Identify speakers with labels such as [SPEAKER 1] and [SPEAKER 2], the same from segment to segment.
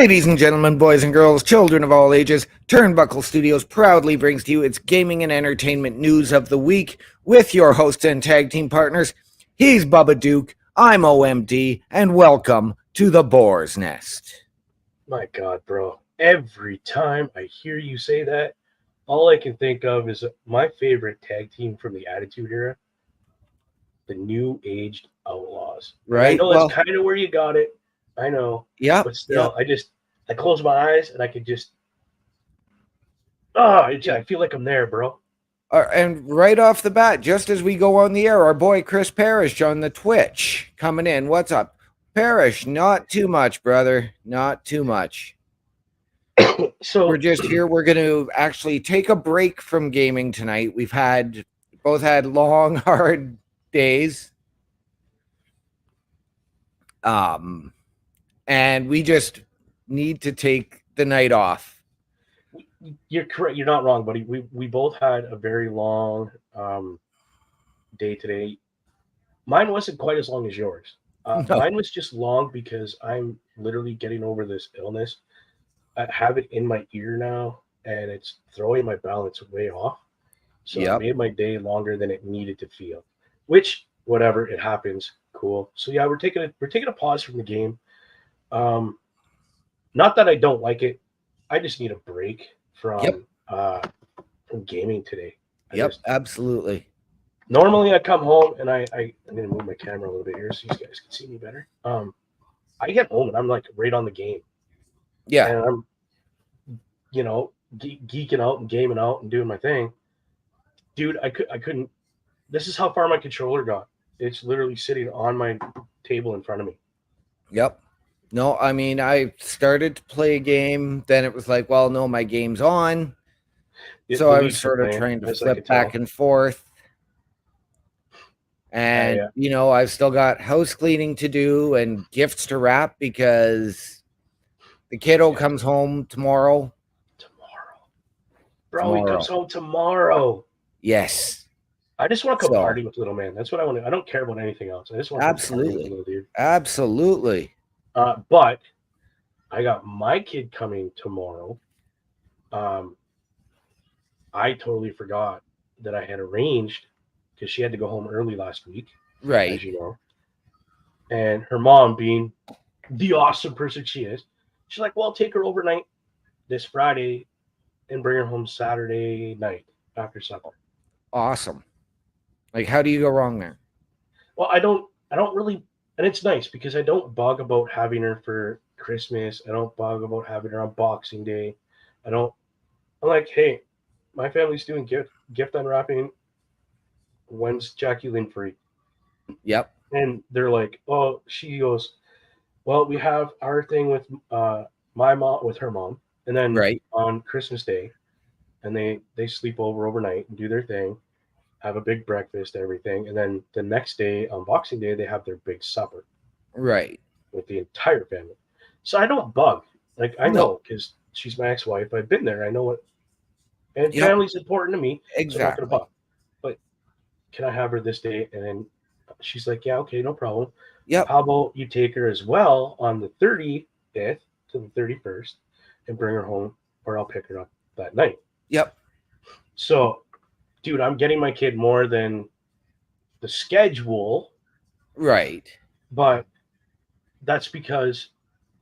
[SPEAKER 1] Ladies and gentlemen, boys and girls, children of all ages, Turnbuckle Studios proudly brings to you its gaming and entertainment news of the week with your hosts and tag team partners. He's BubbaDuke, I'm OMD, and welcome to the Boar's Nest.
[SPEAKER 2] My God, bro. Every time I hear you say that, all I can think of is my favorite tag team from the Attitude Era, the New Aged Outlaws. And I
[SPEAKER 1] Right?
[SPEAKER 2] know
[SPEAKER 1] Well,
[SPEAKER 2] that's kind of where you got it. I know.
[SPEAKER 1] yep,
[SPEAKER 2] But still, I close my eyes and I can just, I feel like I'm there, bro.
[SPEAKER 1] And right off the bat, just as we go on the air, our boy Chris Parrish on the Twitch coming in. What's up? Parrish, not too much, brother. Not too much.
[SPEAKER 2] So
[SPEAKER 1] We're just here. We're going to actually take a break from gaming tonight. We've both had long, hard days. And we just need to take the night off.
[SPEAKER 2] you're correct. You're not wrong, buddy. We both had a very long day today. Mine wasn't quite as long as yours.
[SPEAKER 1] No.
[SPEAKER 2] Mine was just long because I'm literally getting over this illness. I have it in my ear now, and it's throwing my balance way off. So
[SPEAKER 1] Yep.
[SPEAKER 2] it made my day longer than it needed to feel. Which, whatever, it happens. Cool. So yeah, we're taking a pause from the game. Not that I don't like it. I just need a break from gaming today.
[SPEAKER 1] Absolutely.
[SPEAKER 2] Normally I come home and I'm gonna move my camera a little bit here so you guys can see me better. I get home and I'm like right on the game.
[SPEAKER 1] Yeah.
[SPEAKER 2] And I'm, geeking out and gaming out and doing my thing. Dude, I couldn't. This is how far my controller got. It's literally sitting on my table in front of me.
[SPEAKER 1] Yep. No, I mean, I started to play a game. Then it was like, well, no, my game's on. So I was sort of trying to flip back and forth. And, I've still got house cleaning to do and gifts to wrap because the kiddo comes home tomorrow.
[SPEAKER 2] Bro, he comes home tomorrow.
[SPEAKER 1] Yes.
[SPEAKER 2] I just want to come party with little man. That's what I want to. I don't care about anything else. I just want to come party with little dude.
[SPEAKER 1] Absolutely.
[SPEAKER 2] But I got my kid coming tomorrow. I totally forgot that I had arranged because she had to go home early last week.
[SPEAKER 1] Right.
[SPEAKER 2] As you know. And her mom, being the awesome person she is, she's like, well, take her overnight this Friday and bring her home Saturday night after supper.
[SPEAKER 1] Awesome. Like, how do you go wrong there?
[SPEAKER 2] Well, I don't really, and it's nice because I don't bug about having her for Christmas. I don't bug about having her on Boxing Day. I'm like, hey, my family's doing gift unwrapping. When's Jackie Lynn free?
[SPEAKER 1] Yep.
[SPEAKER 2] And they're like, oh, she goes, well, we have our thing with my mom, with her mom. And then on Christmas Day, and they sleep overnight and do their thing, have a big breakfast, everything. And then the next day, on Boxing Day, they have their big supper.
[SPEAKER 1] Right.
[SPEAKER 2] With the entire family. So I don't bug. Like, I know because she's my ex-wife. I've been there. I know what. And family's important to me.
[SPEAKER 1] Exactly.
[SPEAKER 2] So I'm not going to bug. But can I have her this day? And then she's like, yeah, okay, no problem.
[SPEAKER 1] Yep.
[SPEAKER 2] How about you take her as well on the 30th to the 31st and bring her home, or I'll pick her up that night.
[SPEAKER 1] Yep.
[SPEAKER 2] So, dude, I'm getting my kid more than the schedule.
[SPEAKER 1] Right.
[SPEAKER 2] But that's because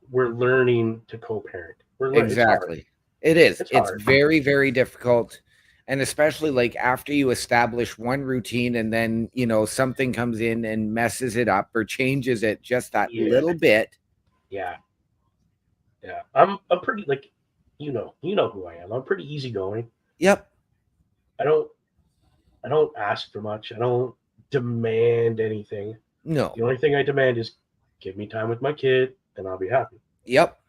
[SPEAKER 2] we're learning to co-parent.
[SPEAKER 1] Exactly. It is. It's very, very difficult. And especially like after you establish one routine and then, something comes in and messes it up or changes it just that little bit.
[SPEAKER 2] Yeah. Yeah. I'm pretty, like, you know who I am. I'm pretty easygoing.
[SPEAKER 1] Yep.
[SPEAKER 2] I don't ask for much. I don't demand anything.
[SPEAKER 1] No.
[SPEAKER 2] The only thing I demand is give me time with my kid and I'll be happy.
[SPEAKER 1] Yep.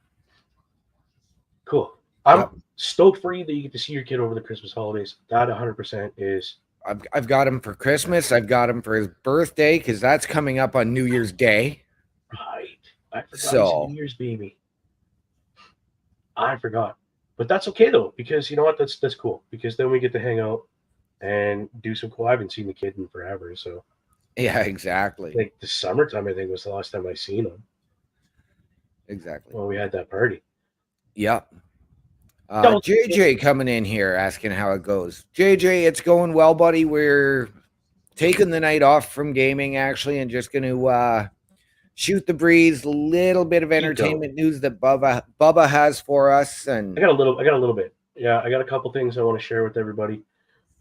[SPEAKER 2] Cool. I'm stoked for you that you get to see your kid over the Christmas holidays. That 100% is.
[SPEAKER 1] I've got him for Christmas. I've got him for his birthday because that's coming up on New Year's Day.
[SPEAKER 2] Right. I forgot he's a New Year's baby. I forgot. But that's okay, though, because you know what? That's cool. Because then we get to hang out and do some cool. I haven't seen the kid in forever, so.
[SPEAKER 1] Yeah, exactly.
[SPEAKER 2] Like the summertime, I think, was the last time I seen him.
[SPEAKER 1] Exactly.
[SPEAKER 2] Well, we had that party.
[SPEAKER 1] Yep. JJ coming in here asking how it goes. JJ, it's going well, buddy. We're taking the night off from gaming, actually, and just going to shoot the breeze. A little bit of entertainment news that Bubba has for us. And
[SPEAKER 2] I got a little bit. Yeah, I got a couple things I want to share with everybody.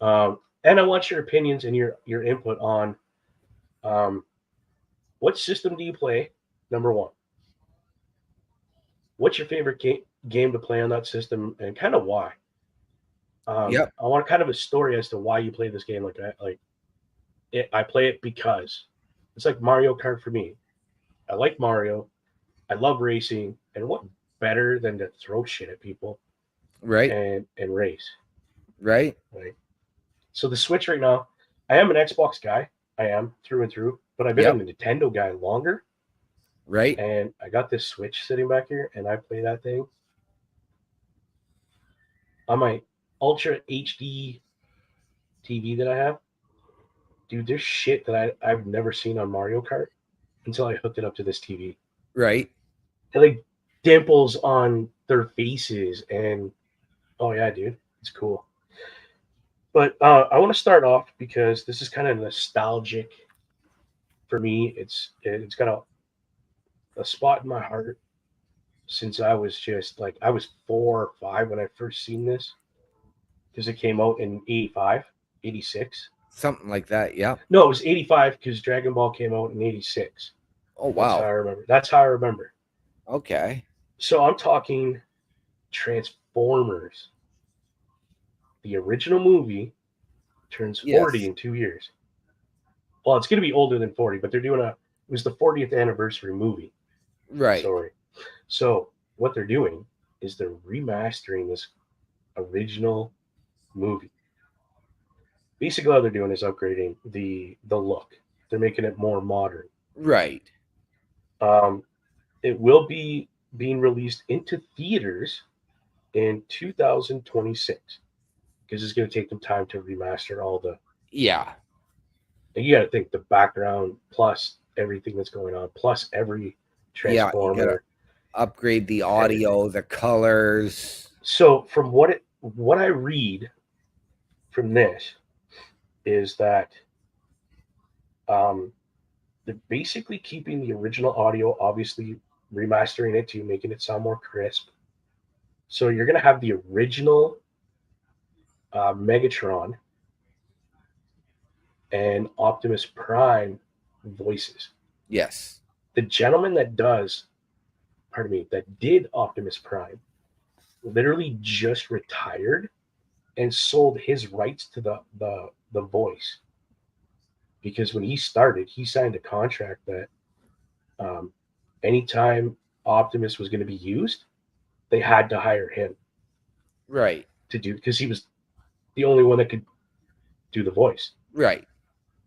[SPEAKER 2] And I want your opinions and your input on what system do you play? Number one. What's your favorite game to play on that system, and kind of why?
[SPEAKER 1] Yep.
[SPEAKER 2] I want kind of a story as to why you play this game. I play it because it's like Mario Kart for me. I like Mario. I love racing, and what better than to throw shit at people,
[SPEAKER 1] right?
[SPEAKER 2] And race,
[SPEAKER 1] right?
[SPEAKER 2] So the Switch right now, I am an Xbox guy. I am through and through, but I've been a Nintendo guy longer.
[SPEAKER 1] Right.
[SPEAKER 2] And I got this Switch sitting back here, and I play that thing on my Ultra HD TV that I have. Dude, there's shit that I've never seen on Mario Kart until I hooked it up to this TV.
[SPEAKER 1] Right.
[SPEAKER 2] And like dimples on their faces, and oh yeah, dude, it's cool. But I want to start off because this is kind of nostalgic for me. It's got a spot in my heart since I was just like, I was 4 or 5 when I first seen this, because it came out in 85, 86.
[SPEAKER 1] Something like that, yeah.
[SPEAKER 2] No, it was 85 because Dragon Ball came out in 86.
[SPEAKER 1] Oh, wow.
[SPEAKER 2] That's how I remember.
[SPEAKER 1] Okay.
[SPEAKER 2] So I'm talking Transformers. The original movie turns 40 in 2 years. Well, it's going to be older than 40, but they're doing it was the 40th anniversary movie.
[SPEAKER 1] Right.
[SPEAKER 2] Sorry. So what they're doing is they're remastering this original movie. Basically, all they're doing is upgrading the look. They're making it more modern.
[SPEAKER 1] Right.
[SPEAKER 2] It will be being released into theaters in 2026, because it's going to take them time to remaster all the.
[SPEAKER 1] Yeah.
[SPEAKER 2] And you got to think the background plus everything that's going on, plus every Transformer.
[SPEAKER 1] Yeah, you gotta upgrade the audio, the colors.
[SPEAKER 2] So from what I read from this is that they're basically keeping the original audio, obviously remastering it to making it sound more crisp. So you're going to have the original Megatron and Optimus Prime voices.
[SPEAKER 1] Yes.
[SPEAKER 2] The gentleman that did Optimus Prime literally just retired and sold his rights to the voice, because when he started, he signed a contract that anytime Optimus was going to be used, they had to hire him,
[SPEAKER 1] right,
[SPEAKER 2] to do, because he was the only one that could do the voice.
[SPEAKER 1] Right.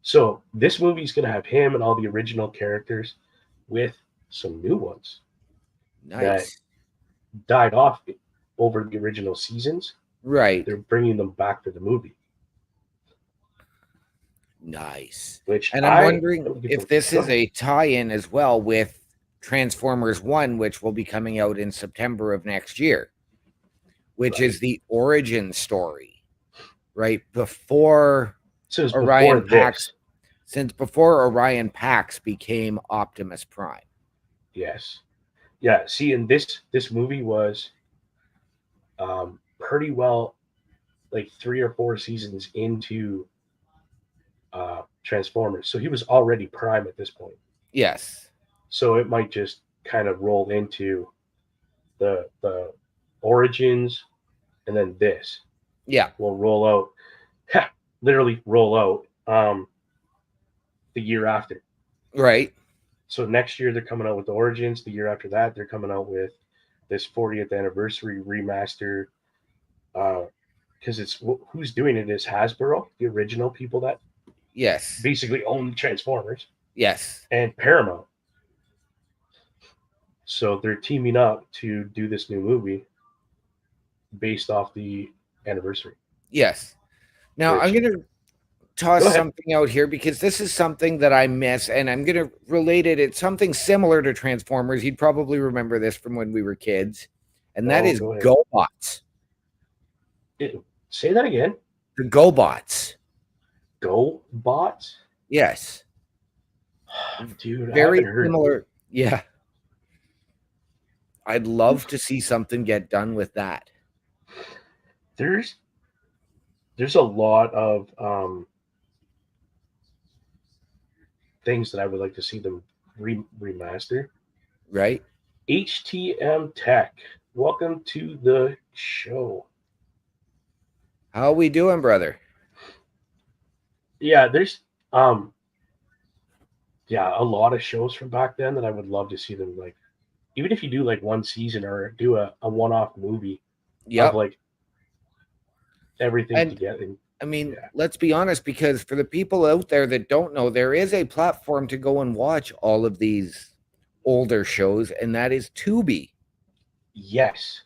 [SPEAKER 2] So this movie is going to have him and all the original characters with some new ones.
[SPEAKER 1] Nice.
[SPEAKER 2] That died off over the original seasons.
[SPEAKER 1] Right.
[SPEAKER 2] They're bringing them back to the movie.
[SPEAKER 1] Nice.
[SPEAKER 2] And
[SPEAKER 1] I'm wondering if this is a tie-in as well with Transformers 1, which will be coming out in September of next year, which is the origin story, right? Before Orion Pax. Since before Orion Pax became Optimus Prime.
[SPEAKER 2] Yes. Yeah. See, and this movie was pretty well like 3 or 4 seasons into Transformers. So he was already Prime at this point.
[SPEAKER 1] Yes.
[SPEAKER 2] So it might just kind of roll into the origins, and then this.
[SPEAKER 1] Yeah.
[SPEAKER 2] Will roll out, literally roll out the year after.
[SPEAKER 1] Right.
[SPEAKER 2] So next year they're coming out with the origins. The year after that, they're coming out with this 40th anniversary remaster. Because it's who's doing it is Hasbro, the original people that basically own Transformers.
[SPEAKER 1] Yes.
[SPEAKER 2] And Paramount. So they're teaming up to do this new movie based off the anniversary.
[SPEAKER 1] Yes. Now I'm going to toss something out here, because this is something that I miss, and I'm going to relate it. It's something similar to Transformers. You'd probably remember this from when we were kids. and that is
[SPEAKER 2] go ahead.
[SPEAKER 1] GoBots.
[SPEAKER 2] Say that again.
[SPEAKER 1] The GoBots.
[SPEAKER 2] GoBots?
[SPEAKER 1] Yes.
[SPEAKER 2] Dude,
[SPEAKER 1] Very
[SPEAKER 2] I haven't heard.
[SPEAKER 1] similar. Yeah. I'd love to see something get done with that.
[SPEAKER 2] There's a lot of things that I would like to see them remaster.
[SPEAKER 1] Right?
[SPEAKER 2] HTM Tech, welcome to the show.
[SPEAKER 1] How we doing, brother?
[SPEAKER 2] Yeah, there's a lot of shows from back then that I would love to see them, like, even if you do like one season or do a one-off movie of like everything together.
[SPEAKER 1] I mean, let's be honest, because for the people out there that don't know, there is a platform to go and watch all of these older shows, and that is Tubi.
[SPEAKER 2] Yes.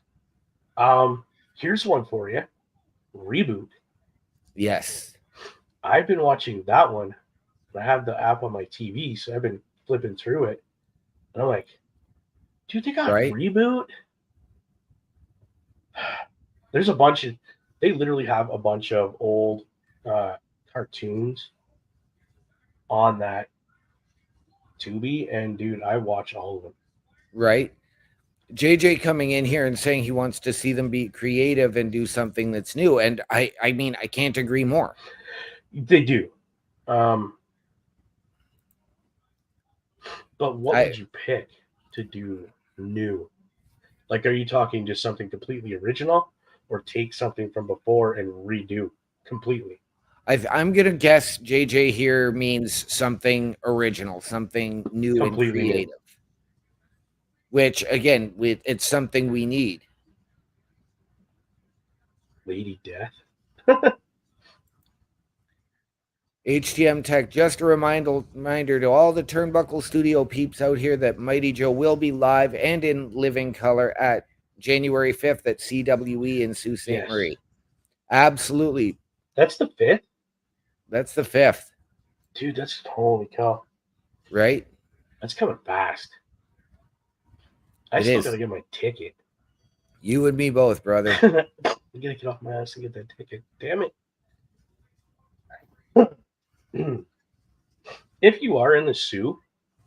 [SPEAKER 2] Here's one for you. Reboot.
[SPEAKER 1] Yes.
[SPEAKER 2] I've been watching that one. I have the app on my TV, so I've been flipping through it. And I'm like, dude, they got Reboot? There's a bunch of, they literally have a bunch of old cartoons on that Tubi, and dude, I watch all of them.
[SPEAKER 1] Right. JJ coming in here and saying he wants to see them be creative and do something that's new. And I mean, I can't agree more.
[SPEAKER 2] They do. But what would you pick to do new? Like, are you talking just something completely original, or take something from before and redo completely?
[SPEAKER 1] I'm going to guess JJ here means something original, something new completely and creative. New. Which, again, it's something we need.
[SPEAKER 2] Lady Death?
[SPEAKER 1] HTM Tech, just a reminder to all the Turnbuckle Studio peeps out here that Mighty Joe will be live and in living color at January 5th at CWE in Sault Ste. Marie. Absolutely.
[SPEAKER 2] That's the 5th?
[SPEAKER 1] That's the 5th.
[SPEAKER 2] Dude, that's holy cow.
[SPEAKER 1] Right?
[SPEAKER 2] That's coming fast. I still got to get my ticket.
[SPEAKER 1] You and me both, brother.
[SPEAKER 2] I got to get off my ass and get that ticket. Damn it. If you are in the Sault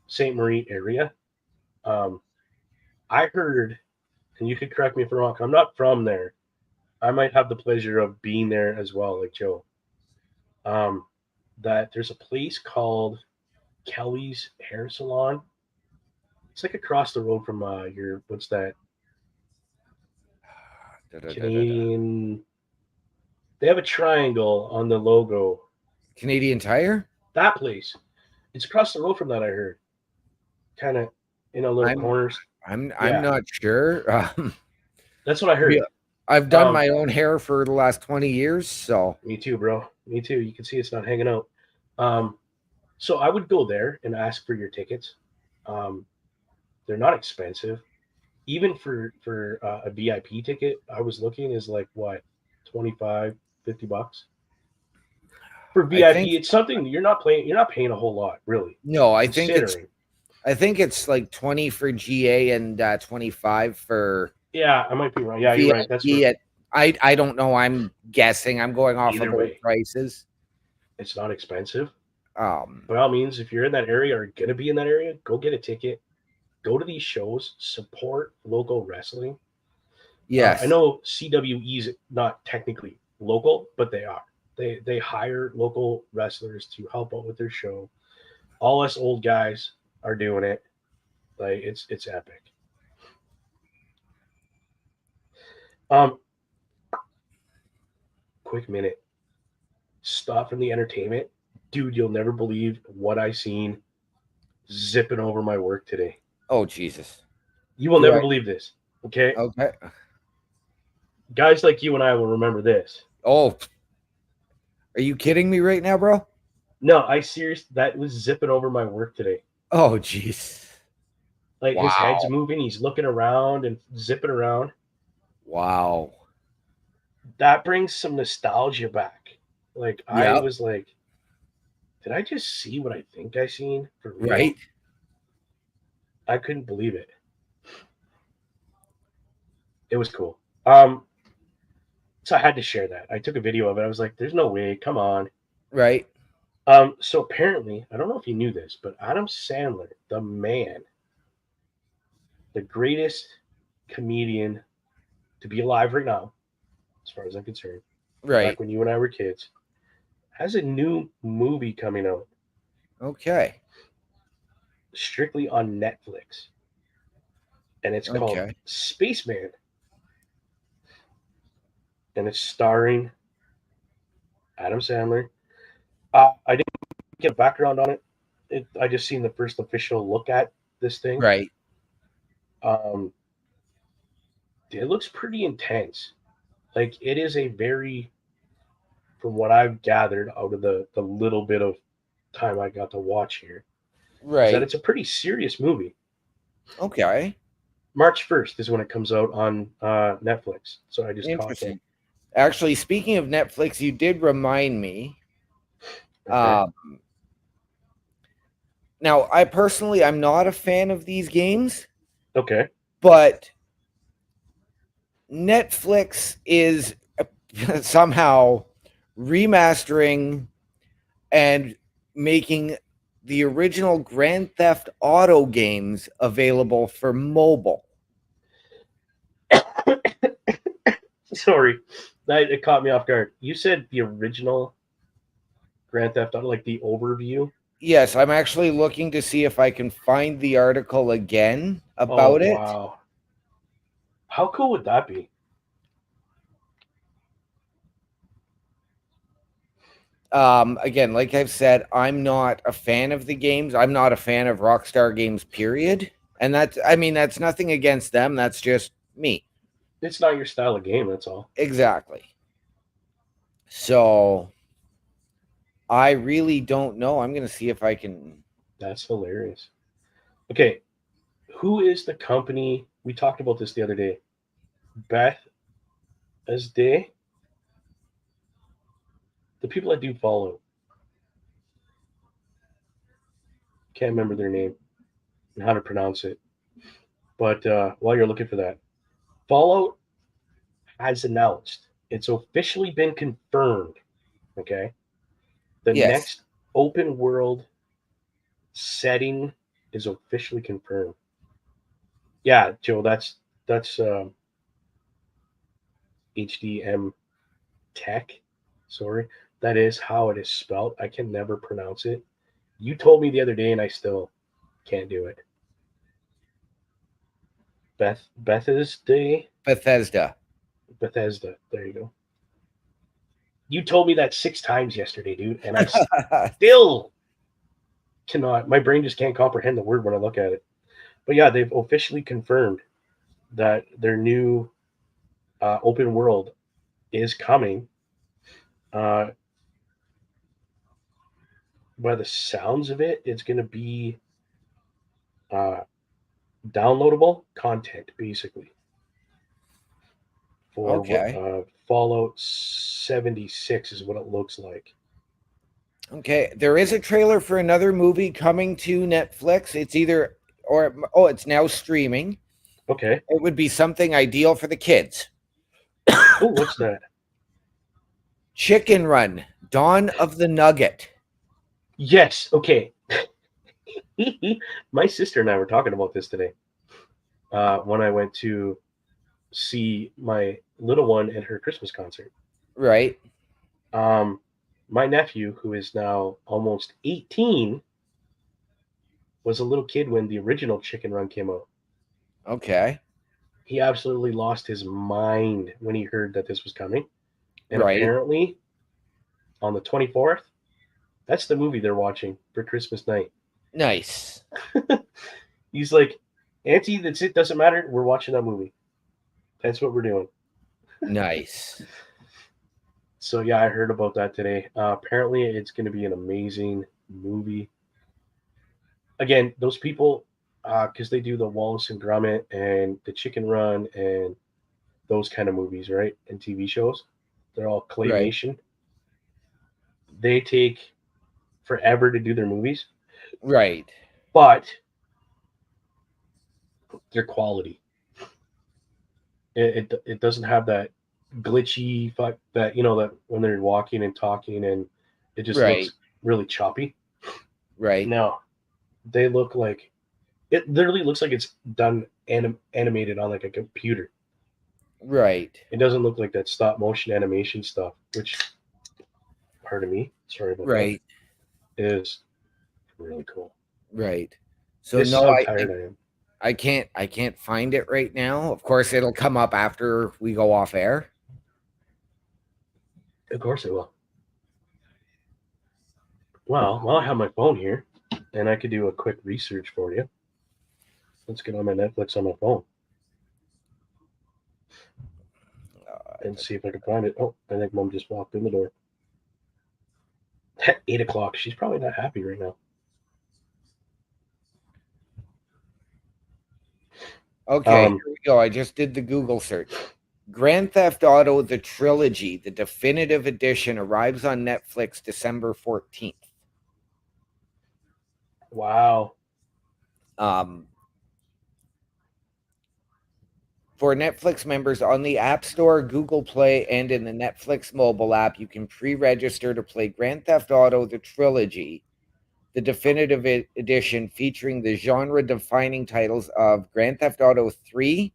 [SPEAKER 2] Ste. Marie area, I heard, and you could correct me if I'm wrong, I'm not from there. I might have the pleasure of being there as well, like Joe. That there's a place called Kelly's Hair Salon. It's like across the road from what's that? Canadian. They have a triangle on the logo.
[SPEAKER 1] Canadian Tire?
[SPEAKER 2] That place. It's across the road from that, I heard. Kind of in a little corners.
[SPEAKER 1] I'm not sure.
[SPEAKER 2] That's what I heard.
[SPEAKER 1] Yeah, I've done my own hair for the last 20 years, so.
[SPEAKER 2] Me too, bro. Me too. You can see it's not hanging out. So I would go there and ask for your tickets. They're not expensive. Even for a VIP ticket, I was looking is like what, $25, $50 for VIP. It's something you're not paying a whole lot, really.
[SPEAKER 1] No, I think it's like 20 for GA and 25 for.
[SPEAKER 2] Yeah, I might be wrong. Yeah, you're right. That's right.
[SPEAKER 1] I don't know. I'm guessing. I'm going off of the prices.
[SPEAKER 2] It's not expensive. By all means, if you're in that area or gonna be in that area, go get a ticket. Go to these shows. Support local wrestling.
[SPEAKER 1] Yes,
[SPEAKER 2] I know CWE is not technically local, but they are. They hire local wrestlers to help out with their show. All us old guys are doing it. Like it's epic. Quick minute. Stop from the entertainment. Dude, you'll never believe what I seen zipping over my work today.
[SPEAKER 1] Oh, Jesus.
[SPEAKER 2] You will never believe this. Okay?
[SPEAKER 1] Okay.
[SPEAKER 2] Guys like you and I will remember this.
[SPEAKER 1] Oh. Are you kidding me right now, bro?
[SPEAKER 2] No, that was zipping over my work today.
[SPEAKER 1] Oh, jeez.
[SPEAKER 2] Like his head's moving, he's looking around and zipping around.
[SPEAKER 1] Wow.
[SPEAKER 2] That brings some nostalgia back. Like I was like, did I just see what I think I seen for real?
[SPEAKER 1] Right.
[SPEAKER 2] I couldn't believe it. It was cool. So I had to share that. I took a video of it. I was like, "There's no way. Come on."
[SPEAKER 1] Right.
[SPEAKER 2] So apparently, I don't know if you knew this, but Adam Sandler, the man, the greatest comedian to be alive right now, as far as I'm concerned, from
[SPEAKER 1] Right.
[SPEAKER 2] back when you and I were kids, has a new movie coming out
[SPEAKER 1] Okay.
[SPEAKER 2] strictly on Netflix, and it's called
[SPEAKER 1] Okay.
[SPEAKER 2] Spaceman, and it's starring Adam Sandler. I didn't get a background on it. I just seen the first official look at this thing.
[SPEAKER 1] Right.
[SPEAKER 2] Um, it looks pretty intense. Like it is a very, from what I've gathered out of the little bit of time I got to watch here, is that
[SPEAKER 1] Right.
[SPEAKER 2] it's a pretty serious movie.
[SPEAKER 1] Okay.
[SPEAKER 2] March 1st is when it comes out on Netflix. So I just caught that.
[SPEAKER 1] Interesting. Actually, speaking of Netflix, you did remind me.
[SPEAKER 2] Okay.
[SPEAKER 1] Now, I'm not a fan of these games,
[SPEAKER 2] Okay.
[SPEAKER 1] but Netflix is somehow remastering and making the original Grand Theft Auto games available for mobile.
[SPEAKER 2] Sorry, it caught me off guard. You said the original Grand Theft Auto, like the overview.
[SPEAKER 1] Yes, I'm actually looking to see if I can find the article again
[SPEAKER 2] Oh
[SPEAKER 1] about it.
[SPEAKER 2] wow, how cool would that be?
[SPEAKER 1] Again, like I've said, I'm not a fan of the games. I'm not a fan of Rockstar Games, period. And that's nothing against them. That's just me.
[SPEAKER 2] It's not your style of game. That's all.
[SPEAKER 1] Exactly. So I really don't know. I'm going to see if I can.
[SPEAKER 2] That's hilarious. Okay, who is the company? We talked about this the other day. Beth as Day. The people that do Fallout. Can't remember their name and how to pronounce it. But while you're looking for that, Fallout has announced it's officially been confirmed. Okay, the
[SPEAKER 1] Yes.
[SPEAKER 2] next open world setting is officially confirmed. Yeah, Joe, that's HDM Tech. Sorry, that is how it is spelled. I can never pronounce it. You told me the other day, and I still can't do it. Bethesda.
[SPEAKER 1] Bethesda.
[SPEAKER 2] Bethesda. There you go. You told me that 6 times yesterday, dude, and I still cannot. My brain just can't comprehend the word when I look at it. But yeah, they've officially confirmed that their new open world is coming. By the sounds of it, it's going to be uh, downloadable content, basically, for what
[SPEAKER 1] Okay.
[SPEAKER 2] Fallout 76 is what it looks like.
[SPEAKER 1] Okay. There is a trailer for another movie coming to Netflix. It's now streaming.
[SPEAKER 2] Okay.
[SPEAKER 1] It would be something ideal for the kids.
[SPEAKER 2] Oh, what's that?
[SPEAKER 1] Chicken Run, Dawn of the Nugget.
[SPEAKER 2] Yes. Okay. My sister and I were talking about this today when I went to see my little one at her Christmas concert.
[SPEAKER 1] Right.
[SPEAKER 2] My nephew, who is now almost 18, was a little kid when the original Chicken Run came out.
[SPEAKER 1] Okay.
[SPEAKER 2] He absolutely lost his mind when he heard that this was coming. And
[SPEAKER 1] Right.
[SPEAKER 2] apparently, on the 24th, that's the movie they're watching for Christmas night.
[SPEAKER 1] Nice.
[SPEAKER 2] He's like, Auntie, that's it. Doesn't matter. We're watching that movie. That's what we're doing.
[SPEAKER 1] Nice.
[SPEAKER 2] So, yeah, I heard about that today. Apparently, it's going to be an amazing movie. Again, those people, because they do the Wallace and Gromit and the Chicken Run and those kind of movies, right? And TV shows. They're all claymation.
[SPEAKER 1] Right.
[SPEAKER 2] They take forever to do their movies.
[SPEAKER 1] Right.
[SPEAKER 2] But they're quality. It doesn't have that glitchy fuck that that when they're walking and talking and it just looks really choppy.
[SPEAKER 1] Right.
[SPEAKER 2] Now they look like it literally looks like it's done animated on like a computer.
[SPEAKER 1] Right.
[SPEAKER 2] It doesn't look like that stop motion animation stuff, which, pardon me, sorry about that, is really cool.
[SPEAKER 1] Right. So
[SPEAKER 2] This is
[SPEAKER 1] no,
[SPEAKER 2] how tired I am.
[SPEAKER 1] I can't find it right now. Of course, it'll come up after we go off air.
[SPEAKER 2] Of course it will. Well, I have my phone here, and I could do a quick research for you. Let's get on my Netflix on my phone and see if I can find it. Oh, I think Mom just walked in the door. 8 o'clock. She's probably not happy right now.
[SPEAKER 1] Okay, here we go. I just did the Google search. Grand Theft Auto: The Trilogy, the definitive edition, arrives on Netflix December 14th.
[SPEAKER 2] Wow.
[SPEAKER 1] For Netflix members on the App Store, Google Play, and in the Netflix mobile app, you can pre-register to play Grand Theft Auto: The Trilogy, the definitive edition featuring the genre-defining titles of Grand Theft Auto 3,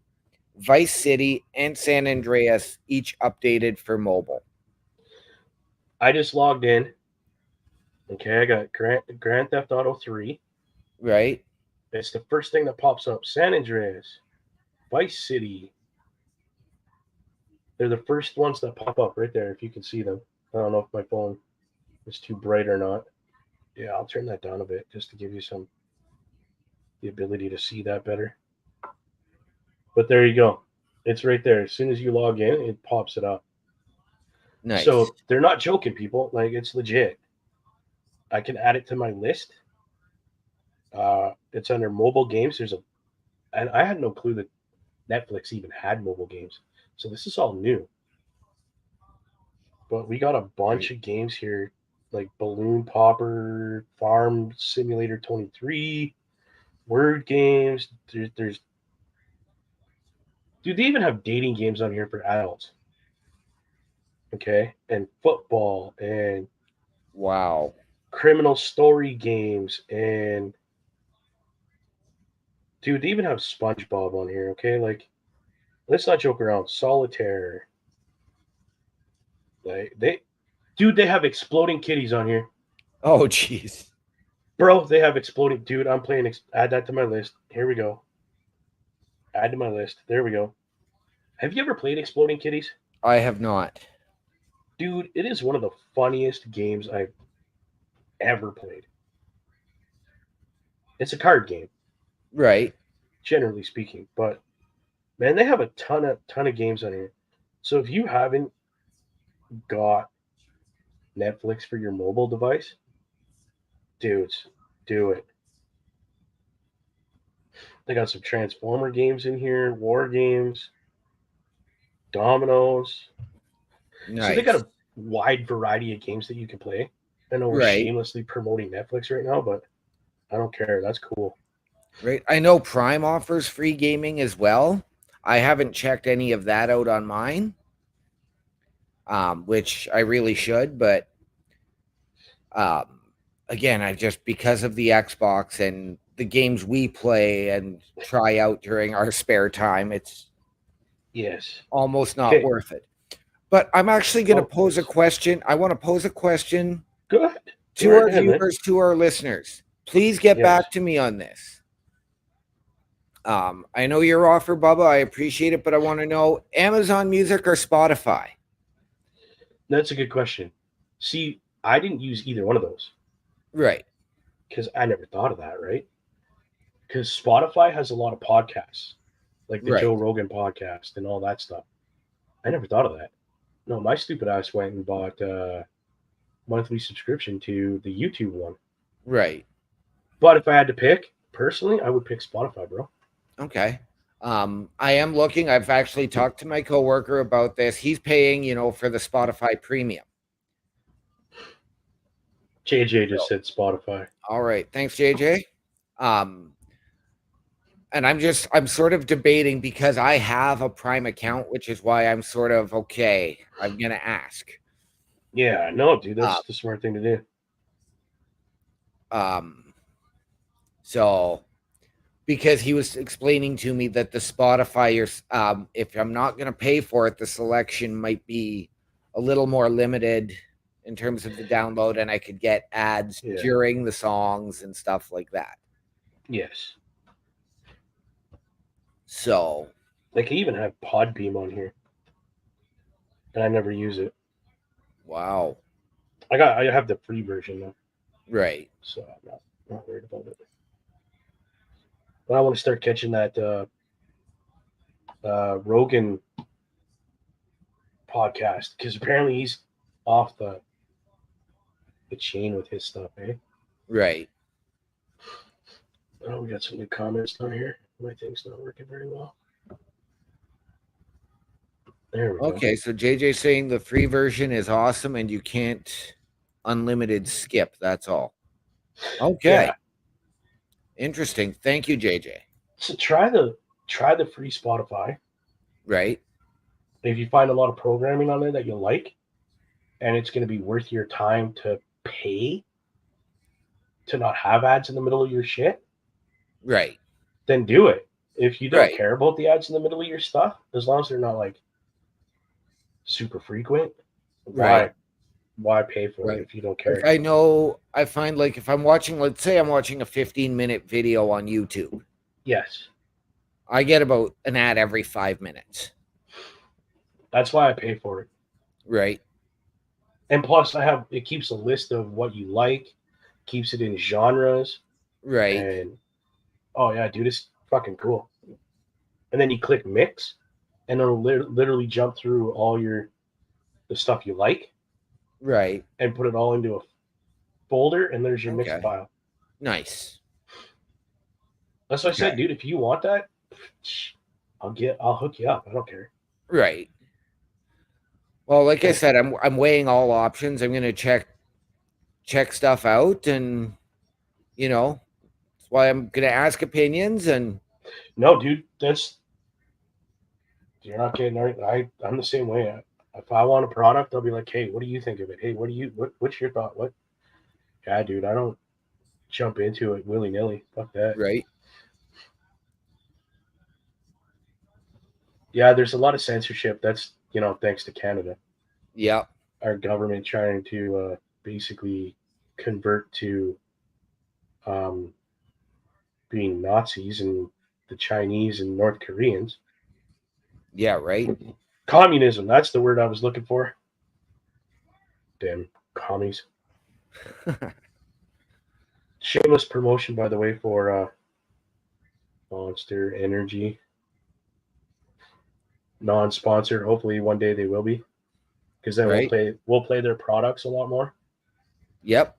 [SPEAKER 1] Vice City, and San Andreas, each updated for mobile.
[SPEAKER 2] I just logged in. Okay, I got Grand Theft Auto 3.
[SPEAKER 1] Right.
[SPEAKER 2] It's the first thing that pops up. San Andreas, Vice City. They're the first ones that pop up right there, if you can see them. I don't know if my phone is too bright or not. Yeah, I'll turn that down a bit just to give you the ability to see that better. But there you go. It's right there. As soon as you log in, it pops it up.
[SPEAKER 1] Nice.
[SPEAKER 2] So they're not joking, people. Like, it's legit. I can add it to my list. It's under mobile games. And I had no clue that Netflix even had mobile games. So this is all new. But we got a bunch of games here, like Balloon Popper, Farm Simulator 23, word games. There's dude, they even have dating games on here for adults. Okay, and football and
[SPEAKER 1] wow,
[SPEAKER 2] criminal story games and dude, they even have SpongeBob on here. Okay, like let's not joke around. Solitaire. Like they have exploding kitties on here.
[SPEAKER 1] Oh jeez,
[SPEAKER 2] bro, they have exploding. Dude, I'm playing. Add that to my list. Here we go. Add to my list. There we go. Have you ever played Exploding Kitties?
[SPEAKER 1] I have not.
[SPEAKER 2] Dude, it is one of the funniest games I've ever played. It's a card game,
[SPEAKER 1] right?
[SPEAKER 2] Generally speaking, but man, they have a ton of games on here. So if you haven't got Netflix for your mobile device, dudes, do it. They got some Transformer games in here, war games, dominoes.
[SPEAKER 1] Nice.
[SPEAKER 2] So they got a wide variety of games that you can play. I know we're shamelessly promoting Netflix right now, but I don't care. That's cool.
[SPEAKER 1] Right. I know Prime offers free gaming as well. I haven't checked any of that out on mine, which I really should. But again, I just, because of the Xbox and the games we play and try out during our spare time, it's almost not worth it. But I'm actually going to pose a question. I want to pose a question to our viewers, to our listeners. Please get back to me on this. I know your offer, Bubba. I appreciate it, but I want to know Amazon Music or Spotify?
[SPEAKER 2] That's a good question. See, I didn't use either one of those.
[SPEAKER 1] Right.
[SPEAKER 2] Because I never thought of that, right? Because Spotify has a lot of podcasts, like the Joe Rogan podcast and all that stuff. I never thought of that. No, my stupid ass went and bought a monthly subscription to the YouTube one.
[SPEAKER 1] Right.
[SPEAKER 2] But if I had to pick, personally, I would pick Spotify, bro.
[SPEAKER 1] Okay. I am looking. I've actually talked to my coworker about this. He's paying, for the Spotify premium.
[SPEAKER 2] JJ just said Spotify.
[SPEAKER 1] All right. Thanks, JJ. And I'm sort of debating because I have a Prime account, which is why I'm sort of okay. I'm gonna ask.
[SPEAKER 2] Yeah, no, dude, that's the smart thing to do.
[SPEAKER 1] So because he was explaining to me that the Spotify, if I'm not gonna pay for it, the selection might be a little more limited in terms of the download, and I could get ads during the songs and stuff like that.
[SPEAKER 2] Yes.
[SPEAKER 1] So
[SPEAKER 2] they can even have Podbeam on here, and I never use it.
[SPEAKER 1] Wow.
[SPEAKER 2] I have the free version though.
[SPEAKER 1] Right.
[SPEAKER 2] So I'm not worried about it. But I want to start catching that Rogan podcast because apparently he's off the chain with his stuff, eh?
[SPEAKER 1] Right.
[SPEAKER 2] Oh, we got some new comments down here. My thing's not working very well. There we go.
[SPEAKER 1] Okay, so JJ's saying the free version is awesome and you can't unlimited skip. That's all. Okay. Yeah. Interesting. Thank you, JJ.
[SPEAKER 2] So try the free Spotify.
[SPEAKER 1] Right.
[SPEAKER 2] If you find a lot of programming on there that you like, and it's going to be worth your time to pay to not have ads in the middle of your shit,
[SPEAKER 1] right,
[SPEAKER 2] then do it. If you don't care about the ads in the middle of your stuff, as long as they're not like super frequent, why pay for it if you don't care?
[SPEAKER 1] I find like if I'm watching, let's say I'm watching a 15-minute video on YouTube.
[SPEAKER 2] Yes.
[SPEAKER 1] I get about an ad every 5 minutes.
[SPEAKER 2] That's why I pay for it.
[SPEAKER 1] Right.
[SPEAKER 2] And plus it keeps a list of what you like, keeps it in genres.
[SPEAKER 1] Right.
[SPEAKER 2] And oh yeah, dude, it's fucking cool. And then you click mix and it'll literally jump through all the stuff you like.
[SPEAKER 1] Right.
[SPEAKER 2] And put it all into a folder and there's your mix file.
[SPEAKER 1] Nice.
[SPEAKER 2] That's what I said, dude. If you want that, I'll hook you up. I don't care.
[SPEAKER 1] Right. Well, like I said, I'm weighing all options. I'm gonna check stuff out, and that's why I'm gonna ask opinions. And
[SPEAKER 2] no, dude, you're not getting. I'm the same way. If I want a product, I'll be like, hey, what do you think of it? Hey, what's your thought? What? Yeah, dude, I don't jump into it willy nilly. Fuck that.
[SPEAKER 1] Right.
[SPEAKER 2] Yeah, there's a lot of censorship. That's thanks to Canada.
[SPEAKER 1] Yeah.
[SPEAKER 2] Our government trying to basically convert to being Nazis and the Chinese and North Koreans.
[SPEAKER 1] Yeah, right.
[SPEAKER 2] Communism, that's the word I was looking for. Damn commies. Shameless promotion, by the way, for Monster Energy. Non-sponsored. Hopefully one day they will be. Because then we'll play their products a lot more.
[SPEAKER 1] Yep.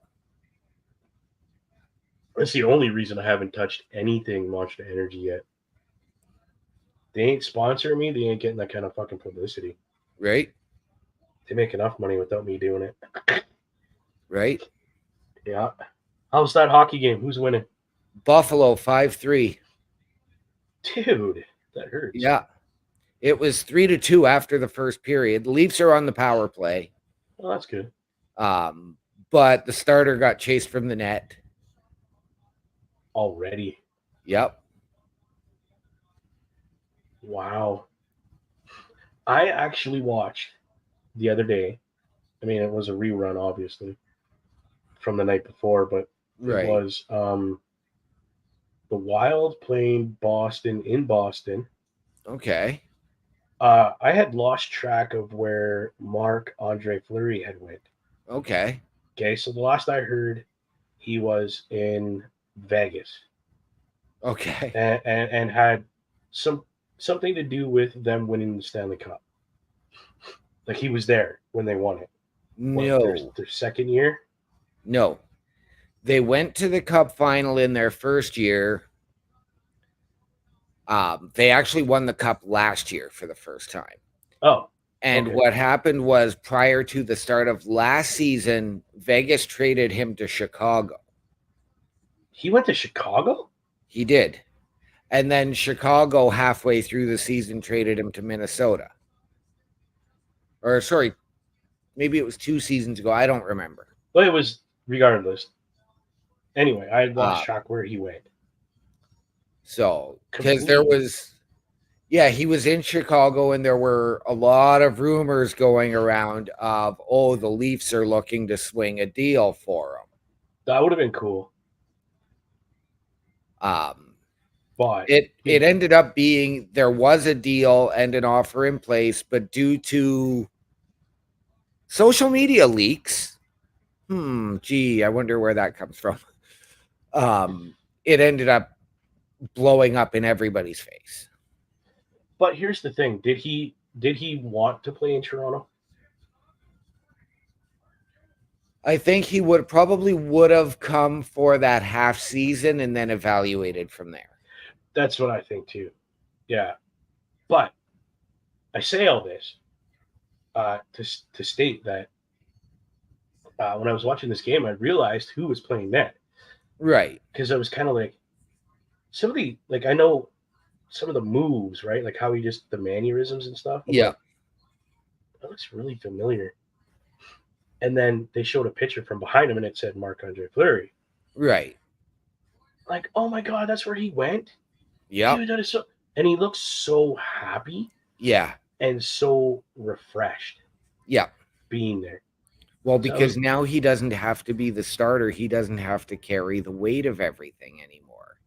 [SPEAKER 2] That's the only reason I haven't touched anything Monster Energy yet. They ain't sponsoring me. They ain't getting that kind of fucking publicity.
[SPEAKER 1] Right.
[SPEAKER 2] They make enough money without me doing it.
[SPEAKER 1] Right.
[SPEAKER 2] Yeah. How's that hockey game? Who's winning?
[SPEAKER 1] Buffalo 5-3.
[SPEAKER 2] Dude, that hurts.
[SPEAKER 1] Yeah. It was 3-2 after the first period. The Leafs are on the power play.
[SPEAKER 2] Oh, that's good.
[SPEAKER 1] But the starter got chased from the net.
[SPEAKER 2] Already.
[SPEAKER 1] Yep.
[SPEAKER 2] Wow. I actually watched the other day. I mean, it was a rerun, obviously, from the night before, but it was the Wild playing Boston in Boston.
[SPEAKER 1] Okay.
[SPEAKER 2] I had lost track of where Marc-Andre Fleury had went.
[SPEAKER 1] Okay.
[SPEAKER 2] Okay, so the last I heard, he was in Vegas.
[SPEAKER 1] Okay.
[SPEAKER 2] And had something to do with them winning the Stanley Cup. Like he was there when they won it.
[SPEAKER 1] No.
[SPEAKER 2] Their second year?
[SPEAKER 1] No. They went to the Cup final in their first year. They actually won the Cup last year for the first time.
[SPEAKER 2] Oh.
[SPEAKER 1] And what happened was prior to the start of last season, Vegas traded him to Chicago.
[SPEAKER 2] He went to Chicago?
[SPEAKER 1] He did. And then Chicago, halfway through the season, traded him to Minnesota. Or, sorry, maybe it was 2 seasons ago. I don't remember.
[SPEAKER 2] But it was regardless. Anyway, I lost track where he went.
[SPEAKER 1] So, because there was, he was in Chicago, and there were a lot of rumors going around of, the Leafs are looking to swing a deal for him.
[SPEAKER 2] That would have been cool.
[SPEAKER 1] But it ended up being there was a deal and an offer in place, but due to social media leaks, I wonder where that comes from. It ended up blowing up in everybody's face.
[SPEAKER 2] But here's the thing: did he want to play in Toronto?
[SPEAKER 1] I think he would have come for that half season and then evaluated from there.
[SPEAKER 2] That's what I think too. Yeah, but I say all this to state that when I was watching this game, I realized who was playing net.
[SPEAKER 1] Right.
[SPEAKER 2] Because I was kind of like, I know some of the moves, right? Like how he just, the mannerisms and stuff.
[SPEAKER 1] Yeah.
[SPEAKER 2] Like, that looks really familiar. And then they showed a picture from behind him and it said Marc-Andre Fleury.
[SPEAKER 1] Right.
[SPEAKER 2] Like, oh my God, that's where he went?
[SPEAKER 1] Yeah.
[SPEAKER 2] Dude, that is so, and he looks so happy.
[SPEAKER 1] Yeah.
[SPEAKER 2] And so refreshed.
[SPEAKER 1] Yeah.
[SPEAKER 2] Being there.
[SPEAKER 1] Well, because now he doesn't have to be the starter. He doesn't have to carry the weight of everything anymore.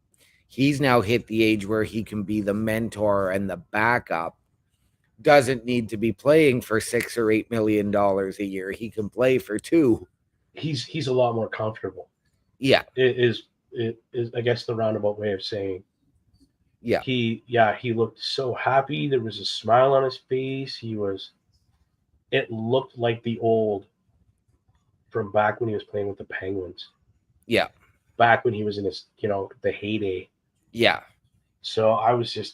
[SPEAKER 1] He's now hit the age where he can be the mentor and the backup. Doesn't need to be playing for $6 or $8 million a year. He can play for $2 million.
[SPEAKER 2] He's a lot more comfortable.
[SPEAKER 1] Yeah.
[SPEAKER 2] It is I guess the roundabout way of saying.
[SPEAKER 1] Yeah.
[SPEAKER 2] He looked so happy. There was a smile on his face. It looked like the old from back when he was playing with the Penguins.
[SPEAKER 1] Yeah.
[SPEAKER 2] Back when he was in his, the heyday.
[SPEAKER 1] Yeah.
[SPEAKER 2] So I was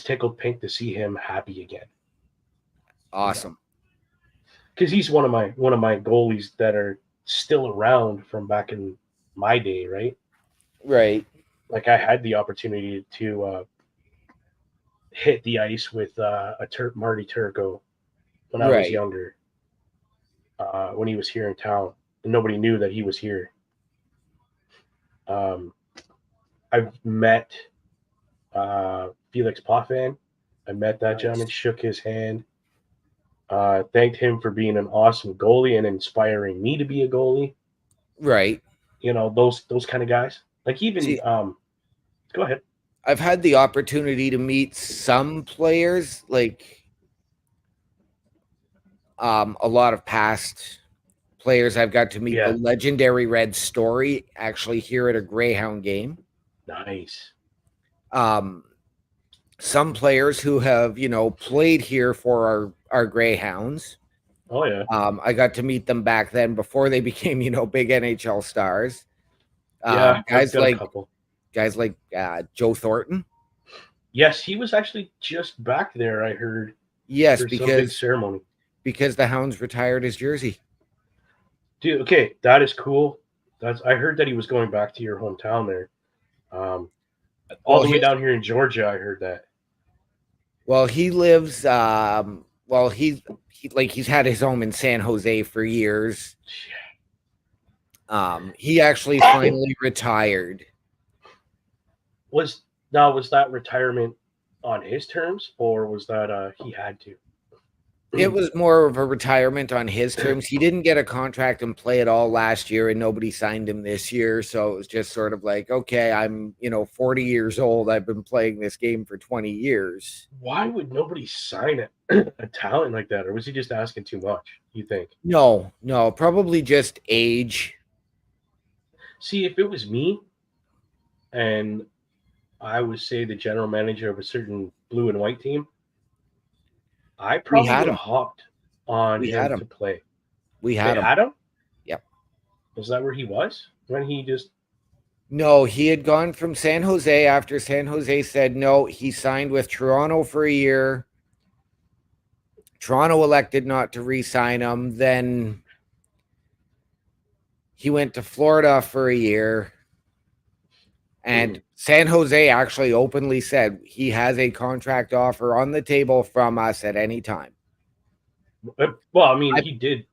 [SPEAKER 2] tickled pink to see him happy again.
[SPEAKER 1] Awesome.
[SPEAKER 2] Because he's one of my goalies that are still around from back in my day, right?
[SPEAKER 1] Right.
[SPEAKER 2] Like I had the opportunity to hit the ice with Marty Turco when I was younger. When he was here in town, and nobody knew that he was here. I've met Felix Potvin. I met that gentleman, shook his hand, thanked him for being an awesome goalie and inspiring me to be a goalie.
[SPEAKER 1] Right.
[SPEAKER 2] Those kind of guys. Like even, go ahead.
[SPEAKER 1] I've had the opportunity to meet some players, like a lot of past players. I've got to meet the legendary Red Story actually here at a Greyhound game.
[SPEAKER 2] Nice.
[SPEAKER 1] Some players who have, played here for our Greyhounds.
[SPEAKER 2] Oh, yeah.
[SPEAKER 1] I got to meet them back then before they became, big NHL stars.
[SPEAKER 2] Guys
[SPEAKER 1] like Joe Thornton.
[SPEAKER 2] Yes, he was actually just back there, I heard.
[SPEAKER 1] Yes,
[SPEAKER 2] for some big ceremony.
[SPEAKER 1] Because the Hounds retired his jersey.
[SPEAKER 2] Dude, okay, that is cool. I heard that he was going back to your hometown there. All the way down here in Georgia, I heard that.
[SPEAKER 1] Well, he lives he's had his home in San Jose for years. He actually finally retired.
[SPEAKER 2] Was that retirement on his terms, or was that he had to?
[SPEAKER 1] It was more of a retirement on his terms. He didn't get a contract and play at all last year, and nobody signed him this year. So it was just sort of like, okay, I'm 40 years old. I've been playing this game for 20 years.
[SPEAKER 2] Why would nobody sign a talent like that? Or was he just asking too much, you think?
[SPEAKER 1] No, probably just age.
[SPEAKER 2] See, if it was me and I was, say, the general manager of a certain blue and white team, I probably would have hopped on him to play.
[SPEAKER 1] We had
[SPEAKER 2] him?
[SPEAKER 1] Yep.
[SPEAKER 2] Was that where he was? When he just...
[SPEAKER 1] No, he had gone from San Jose after San Jose said no. He signed with Toronto for a year. Toronto elected not to re-sign him. Then he went to Florida for a year. And San Jose actually openly said he has a contract offer on the table from us at any time.
[SPEAKER 2] Well, I mean, he did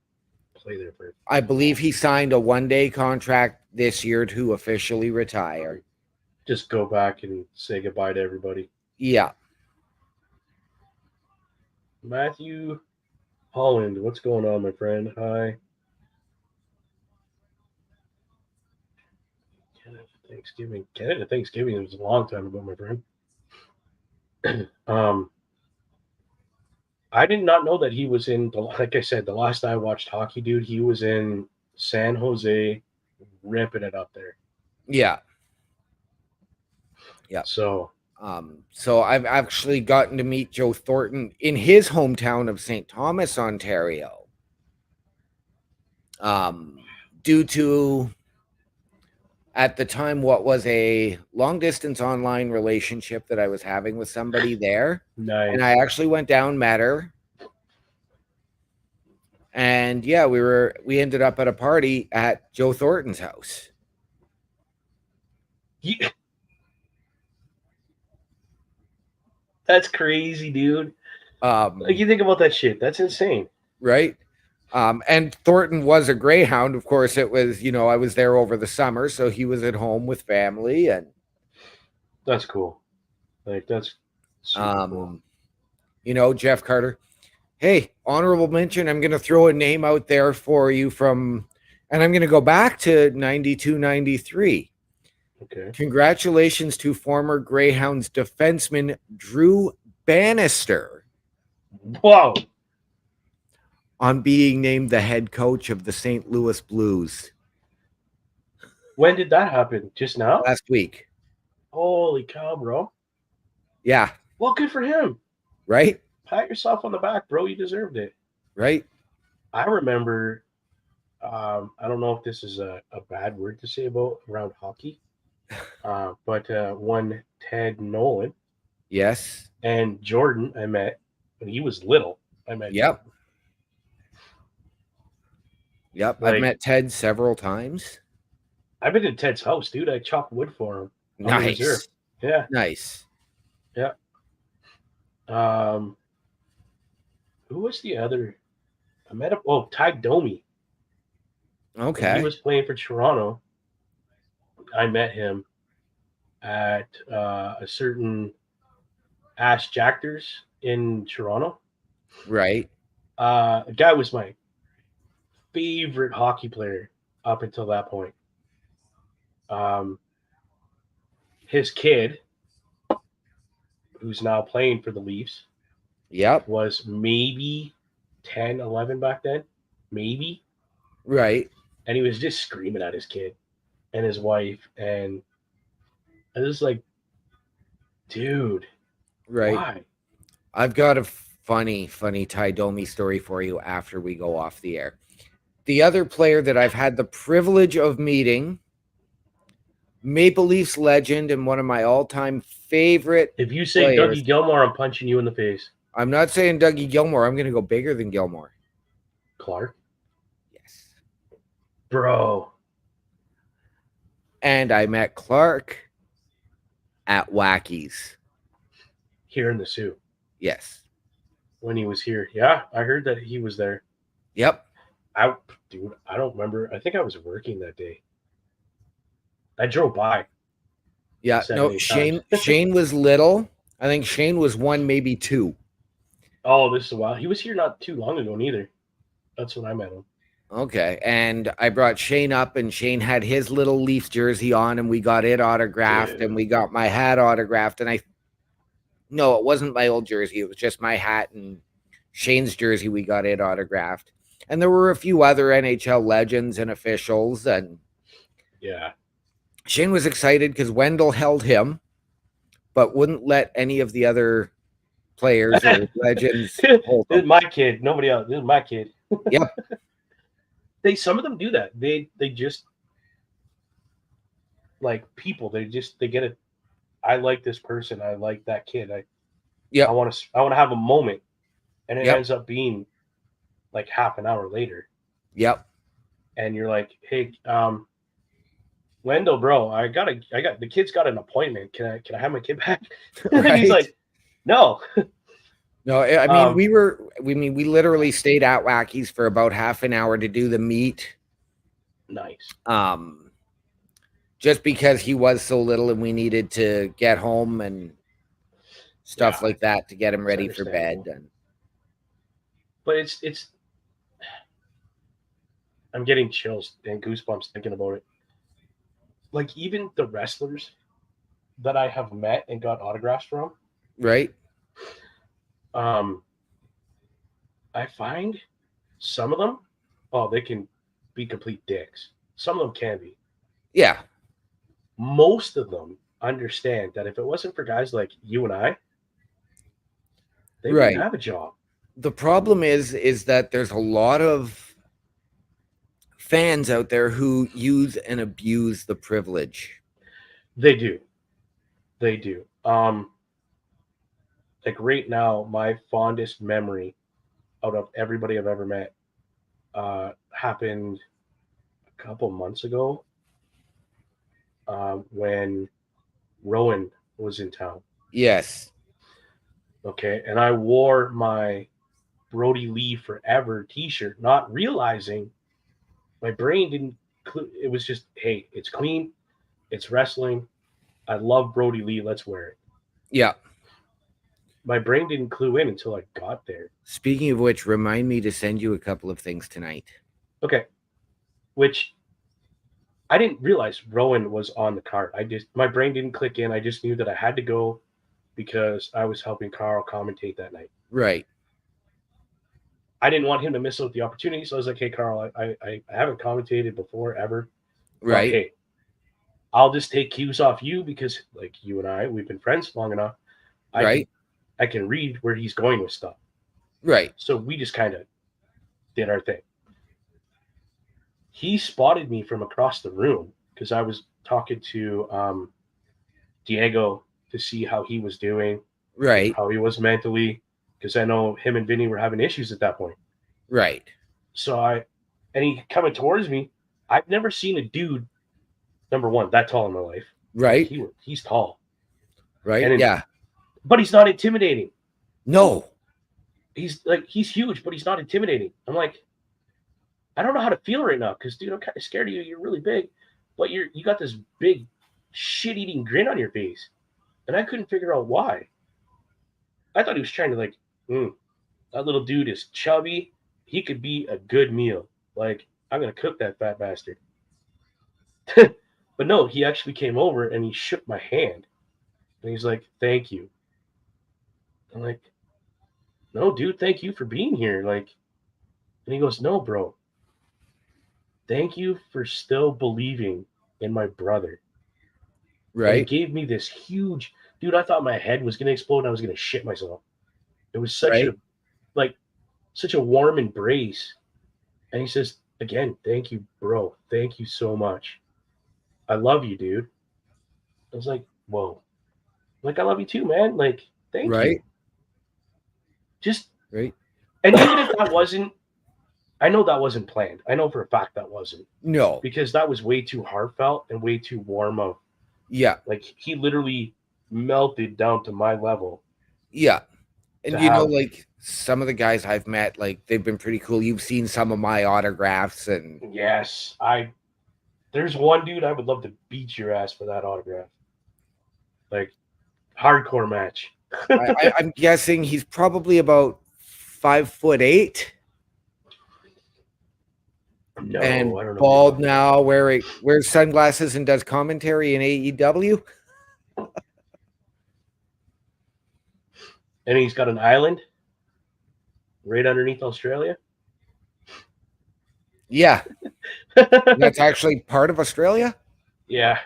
[SPEAKER 2] play there for.
[SPEAKER 1] I believe he signed a one-day contract this year to officially retire.
[SPEAKER 2] Just go back and say goodbye to everybody.
[SPEAKER 1] Yeah.
[SPEAKER 2] Matthew Holland, what's going on, my friend? Hi. Canada Thanksgiving was a long time ago, my friend. I did not know that he was in, like I said, the last I watched hockey, dude, he was in San Jose ripping it up there.
[SPEAKER 1] Yeah. Yeah.
[SPEAKER 2] So
[SPEAKER 1] I've actually gotten to meet Joe Thornton in his hometown of St. Thomas, Ontario. Due to, at the time, what was a long-distance online relationship that I was having with somebody there.
[SPEAKER 2] Nice.
[SPEAKER 1] And I actually went down, met her. And yeah, we ended up at a party at Joe Thornton's house.
[SPEAKER 2] Yeah. That's crazy, dude. Like, you think about that shit. That's insane.
[SPEAKER 1] Right? And Thornton was a Greyhound. Of course, it was, I was there over the summer, so he was at home with family. And
[SPEAKER 2] that's cool. Like, that's super
[SPEAKER 1] cool. Jeff Carter. Hey, honorable mention. I'm going to throw a name out there for you and I'm going to go back to 92, 93.
[SPEAKER 2] Okay.
[SPEAKER 1] Congratulations to former Greyhounds defenseman Drew Bannister.
[SPEAKER 2] Wow.
[SPEAKER 1] On being named the head coach of the St. Louis Blues.
[SPEAKER 2] When did that happen? Just now?
[SPEAKER 1] Last week.
[SPEAKER 2] Holy cow, bro.
[SPEAKER 1] Yeah.
[SPEAKER 2] Well, good for him.
[SPEAKER 1] Right?
[SPEAKER 2] Pat yourself on the back, bro. You deserved it.
[SPEAKER 1] Right?
[SPEAKER 2] I remember, I don't know if this is a bad word to say around hockey, but one Ted Nolan.
[SPEAKER 1] Yes.
[SPEAKER 2] And Jordan, I met when he was little. I met
[SPEAKER 1] Yep.
[SPEAKER 2] Jordan.
[SPEAKER 1] Yep. I've met Ted several times.
[SPEAKER 2] I've been in Ted's house, dude. I chopped wood for him.
[SPEAKER 1] Nice.
[SPEAKER 2] Yeah.
[SPEAKER 1] Nice.
[SPEAKER 2] Yeah. Who was the other? I met him. Oh, Ty Domi.
[SPEAKER 1] Okay.
[SPEAKER 2] When he was playing for Toronto. I met him at a certain Ash Jactors in Toronto.
[SPEAKER 1] Right.
[SPEAKER 2] The guy was my favorite hockey player up until that point. His kid, who's now playing for the Leafs, was maybe 10, 11 back then. Maybe.
[SPEAKER 1] Right.
[SPEAKER 2] And he was just screaming at his kid and his wife. And I was like, dude,
[SPEAKER 1] right.
[SPEAKER 2] Why?
[SPEAKER 1] I've got a funny Ty Domi story for you after we go off the air. The other player that I've had the privilege of meeting, Maple Leafs legend and one of my all-time favorite
[SPEAKER 2] If you say
[SPEAKER 1] players,
[SPEAKER 2] Dougie Gilmour, I'm punching you in the face.
[SPEAKER 1] I'm not saying Dougie Gilmour. I'm going to go bigger than Gilmour.
[SPEAKER 2] Clark?
[SPEAKER 1] Yes.
[SPEAKER 2] Bro.
[SPEAKER 1] And I met Clark at Wacky's.
[SPEAKER 2] Here in the Sioux.
[SPEAKER 1] Yes.
[SPEAKER 2] When he was here. Yeah, I heard that he was there.
[SPEAKER 1] Yep.
[SPEAKER 2] I don't remember. I think I was working that day. I drove by.
[SPEAKER 1] Yeah, no, Shane was little. I think Shane was 1, maybe 2.
[SPEAKER 2] Oh, this is a while. He was here not too long ago neither. That's when I met him.
[SPEAKER 1] Okay, and I brought Shane up, and Shane had his little Leafs jersey on, and we got it autographed, and we got my hat autographed, and no, it wasn't my old jersey. It was just my hat and Shane's jersey. We got it autographed. And there were a few other NHL legends and officials, and
[SPEAKER 2] yeah,
[SPEAKER 1] Shane was excited because Wendell held him, but wouldn't let any of the other players or legends hold him.
[SPEAKER 2] This is my kid. Nobody else. This is my kid.
[SPEAKER 1] Yep.
[SPEAKER 2] Some of them do that. They just like people. They get it. I like this person. I like that kid. I want to have a moment, and it ends up being like half an hour later.
[SPEAKER 1] Yep.
[SPEAKER 2] And you're like, hey, Wendell, bro, I got the kid's got an appointment. Can I have my kid back?
[SPEAKER 1] Right?
[SPEAKER 2] And he's like, no.
[SPEAKER 1] No, I mean, we literally stayed at Wacky's for about half an hour to do the meet.
[SPEAKER 2] Nice.
[SPEAKER 1] Just because he was so little and we needed to get home and stuff like that to get him ready for bed.
[SPEAKER 2] But it's I'm getting chills and goosebumps thinking about it. Like, even the wrestlers that I have met and got autographs from,
[SPEAKER 1] right?
[SPEAKER 2] I find some of them, they can be complete dicks. Some of them can be.
[SPEAKER 1] Yeah.
[SPEAKER 2] Most of them understand that if it wasn't for guys like you and I, they wouldn't have a job.
[SPEAKER 1] The problem is that there's a lot of fans out there who use and abuse the privilege.
[SPEAKER 2] They do. Like right now, my fondest memory out of everybody I've ever met happened a couple months ago when Rowan was in town.
[SPEAKER 1] Yes.
[SPEAKER 2] Okay, and I wore my Brody Lee Forever t-shirt, not realizing my brain didn't. It was just, hey, it's clean, it's wrestling. I love Brody Lee. Let's wear it.
[SPEAKER 1] Yeah.
[SPEAKER 2] My brain didn't clue in until I got there.
[SPEAKER 1] Speaking of which, remind me to send you a couple of things tonight.
[SPEAKER 2] Okay. Which I didn't realize Rowan was on the card. My brain didn't click in. I just knew that I had to go because I was helping Carl commentate that night.
[SPEAKER 1] Right.
[SPEAKER 2] I didn't want him to miss out the opportunity, so I was like, hey, Carl, I haven't commentated before, ever.
[SPEAKER 1] Right.
[SPEAKER 2] But, hey, I'll just take cues off you because, like, you and I, we've been friends long enough. I can read where he's going with stuff.
[SPEAKER 1] Right.
[SPEAKER 2] So we just kind of did our thing. He spotted me from across the room because I was talking to Diego to see how he was doing.
[SPEAKER 1] Right.
[SPEAKER 2] How he was mentally, because I know him and Vinny were having issues at that point.
[SPEAKER 1] Right.
[SPEAKER 2] So he coming towards me. I've never seen a dude, number one, that tall in my life.
[SPEAKER 1] Right.
[SPEAKER 2] He's tall.
[SPEAKER 1] Right. Yeah.
[SPEAKER 2] But he's not intimidating.
[SPEAKER 1] No.
[SPEAKER 2] He's huge, but he's not intimidating. I'm like, I don't know how to feel right now because, dude, I'm kind of scared of you. You're really big, but you got this big shit-eating grin on your face. And I couldn't figure out why. I thought he was trying to that little dude is chubby. He could be a good meal. Like, I'm going to cook that fat bastard. But no, he actually came over and he shook my hand. And he's like, thank you. I'm like, no, dude, thank you for being here. Like, and he goes, no, bro. Thank you for still believing in my brother. Right. And he gave me this huge, dude, I thought my head was going to explode and I was going to shit myself. It was such such a warm embrace. And he says, again, thank you, bro. Thank you so much. I love you, dude. I was like, whoa. Like, I love you too, man. Like, thank you. Just
[SPEAKER 1] right.
[SPEAKER 2] And even if that wasn't, I know that wasn't planned. I know for a fact that wasn't.
[SPEAKER 1] No.
[SPEAKER 2] Because that was way too heartfelt and way too warm of.
[SPEAKER 1] Yeah.
[SPEAKER 2] Like, he literally melted down to my level.
[SPEAKER 1] Yeah. And you know, like, some of the guys I've met, like, they've been pretty cool. You've seen some of my autographs and
[SPEAKER 2] yes, there's one dude I would love to beat your ass for that autograph. Like, hardcore match.
[SPEAKER 1] I'm guessing he's probably about 5'8".
[SPEAKER 2] No,
[SPEAKER 1] and
[SPEAKER 2] I don't know.
[SPEAKER 1] Bald now, wears sunglasses and does commentary in AEW.
[SPEAKER 2] And he's got an island right underneath Australia.
[SPEAKER 1] Yeah. That's actually part of Australia?
[SPEAKER 2] Yeah.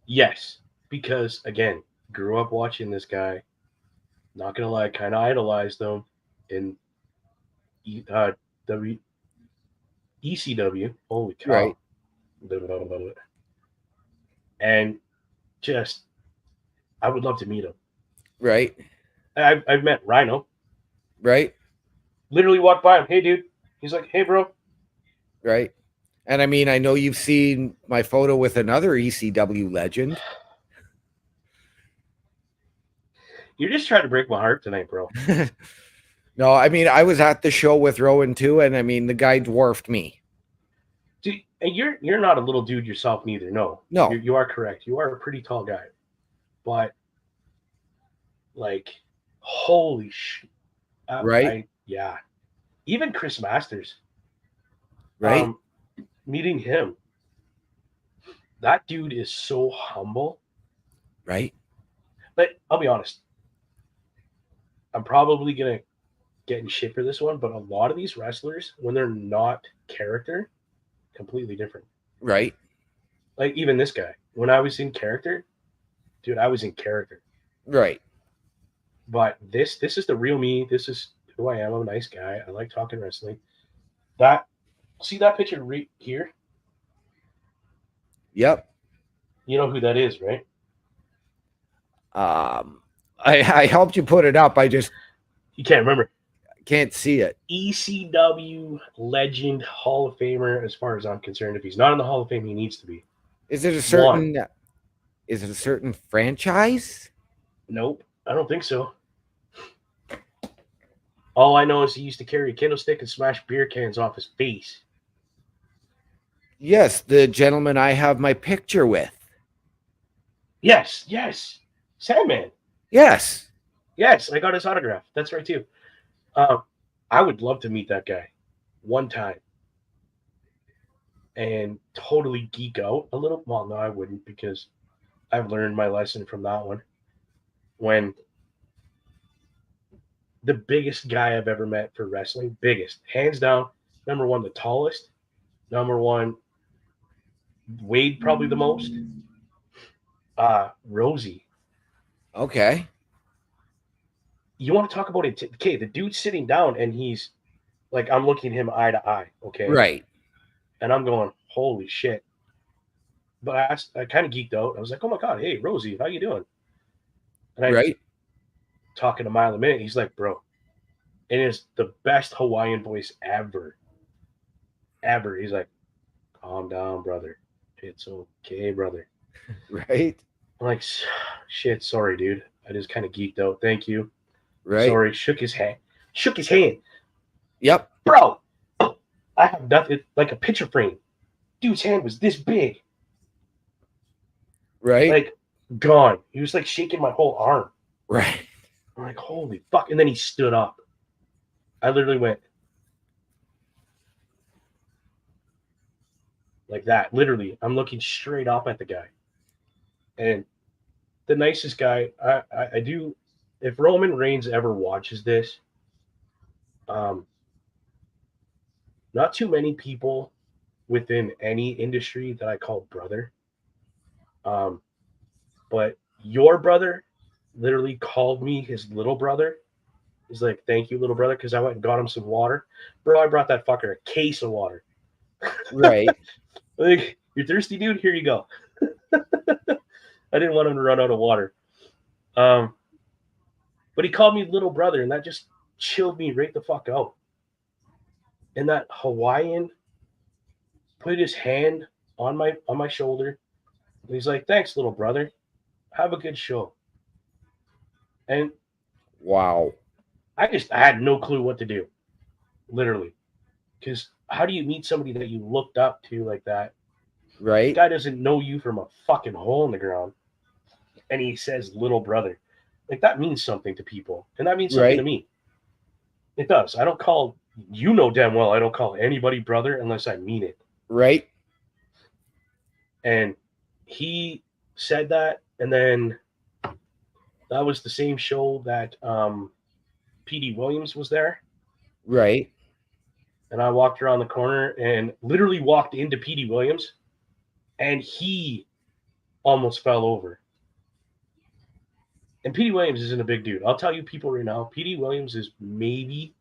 [SPEAKER 2] Yes. Because, again, grew up watching this guy. Not going to lie, kind of idolized him in ECW. Holy cow.
[SPEAKER 1] Right.
[SPEAKER 2] And just, I would love to meet him.
[SPEAKER 1] Right.
[SPEAKER 2] I've met Rhino.
[SPEAKER 1] Right.
[SPEAKER 2] Literally walked by him. Hey, dude. He's like, hey, bro.
[SPEAKER 1] Right. And I mean, I know you've seen my photo with another ECW legend.
[SPEAKER 2] You're just trying to break my heart tonight, bro.
[SPEAKER 1] No, I mean, I was at the show with Rowan too, and I mean, the guy dwarfed me.
[SPEAKER 2] Dude, and you're not a little dude yourself, neither. No, you are correct. You are a pretty tall guy, but like, holy shit,
[SPEAKER 1] right?
[SPEAKER 2] Yeah, even Chris Masters,
[SPEAKER 1] right?
[SPEAKER 2] Meeting him, that dude is so humble,
[SPEAKER 1] right?
[SPEAKER 2] But I'll be honest, I'm probably gonna get in shit for this one, but a lot of these wrestlers, when they're not character, completely different.
[SPEAKER 1] Right.
[SPEAKER 2] Like even this guy, when I was in character, dude, I was in character.
[SPEAKER 1] Right.
[SPEAKER 2] But this is the real me. This is who I am. I'm a nice guy. I like talking wrestling. That see that picture right here?
[SPEAKER 1] Yep.
[SPEAKER 2] You know who that is, right?
[SPEAKER 1] I helped you put it up. I just
[SPEAKER 2] you can't remember.
[SPEAKER 1] Can't see it.
[SPEAKER 2] ECW legend, Hall of Famer, as far as I'm concerned. If he's not in the Hall of Fame, he needs to be.
[SPEAKER 1] Is it a certain? Is it a certain franchise?
[SPEAKER 2] Nope, I don't think so. All I know is he used to carry a kendo stick and smash beer cans off his face.
[SPEAKER 1] Yes, the gentleman I have my picture with.
[SPEAKER 2] Yes, Sandman.
[SPEAKER 1] Yes,
[SPEAKER 2] I got his autograph. That's right too. I would love to meet that guy one time and totally geek out a little. Well, no, I wouldn't, because I've learned my lesson from that one. When the biggest guy I've ever met for wrestling, biggest, hands down, number one, the tallest, number one, weighed probably the most, Rosie.
[SPEAKER 1] Okay.
[SPEAKER 2] You want to talk about it? Okay, the dude's sitting down and he's like, I'm looking him eye to eye. Okay.
[SPEAKER 1] Right.
[SPEAKER 2] And I'm going, holy shit. But I kind of geeked out. I was like, oh my God, hey, Rosie, how you doing? And I talking a mile a minute. He's like, bro, it is the best Hawaiian voice ever. Ever. He's like, calm down, brother. It's okay, brother.
[SPEAKER 1] Right.
[SPEAKER 2] I'm like, shit, sorry, dude. I just kind of geeked out. Thank you.
[SPEAKER 1] Right.
[SPEAKER 2] Sorry. Shook his hand.
[SPEAKER 1] Yep.
[SPEAKER 2] Bro, I have nothing like a picture frame. Dude's hand was this big.
[SPEAKER 1] Right.
[SPEAKER 2] Like, gone. He was like shaking my whole arm.
[SPEAKER 1] Right.
[SPEAKER 2] I'm like, holy fuck. And then he stood up. I literally went like that. Literally, I'm looking straight up at the guy. And the nicest guy, I do, if Roman Reigns ever watches this, not too many people within any industry that I call brother. But your brother literally called me his little brother. He's like, thank you, little brother, because I went and got him some water. Bro, I brought that fucker a case of water.
[SPEAKER 1] Right.
[SPEAKER 2] Like, you're thirsty, dude? Here you go. I didn't want him to run out of water. But he called me little brother, and that just chilled me right the fuck out. And that Hawaiian put his hand on my shoulder. And he's like, thanks, little brother. Have a good show. And
[SPEAKER 1] wow.
[SPEAKER 2] I had no clue what to do. Literally. Because how do you meet somebody that you looked up to like that?
[SPEAKER 1] Right.
[SPEAKER 2] The guy doesn't know you from a fucking hole in the ground. And he says little brother. Like, that means something to people. And that means something to me. It does. I don't call, you know damn well, I don't call anybody brother unless I mean it.
[SPEAKER 1] Right.
[SPEAKER 2] And he said that, and then that was the same show that P.D. Williams was there.
[SPEAKER 1] Right.
[SPEAKER 2] And I walked around the corner and literally walked into P.D. Williams, and he almost fell over. And P.D. Williams isn't a big dude. I'll tell you people right now, P.D. Williams is maybe,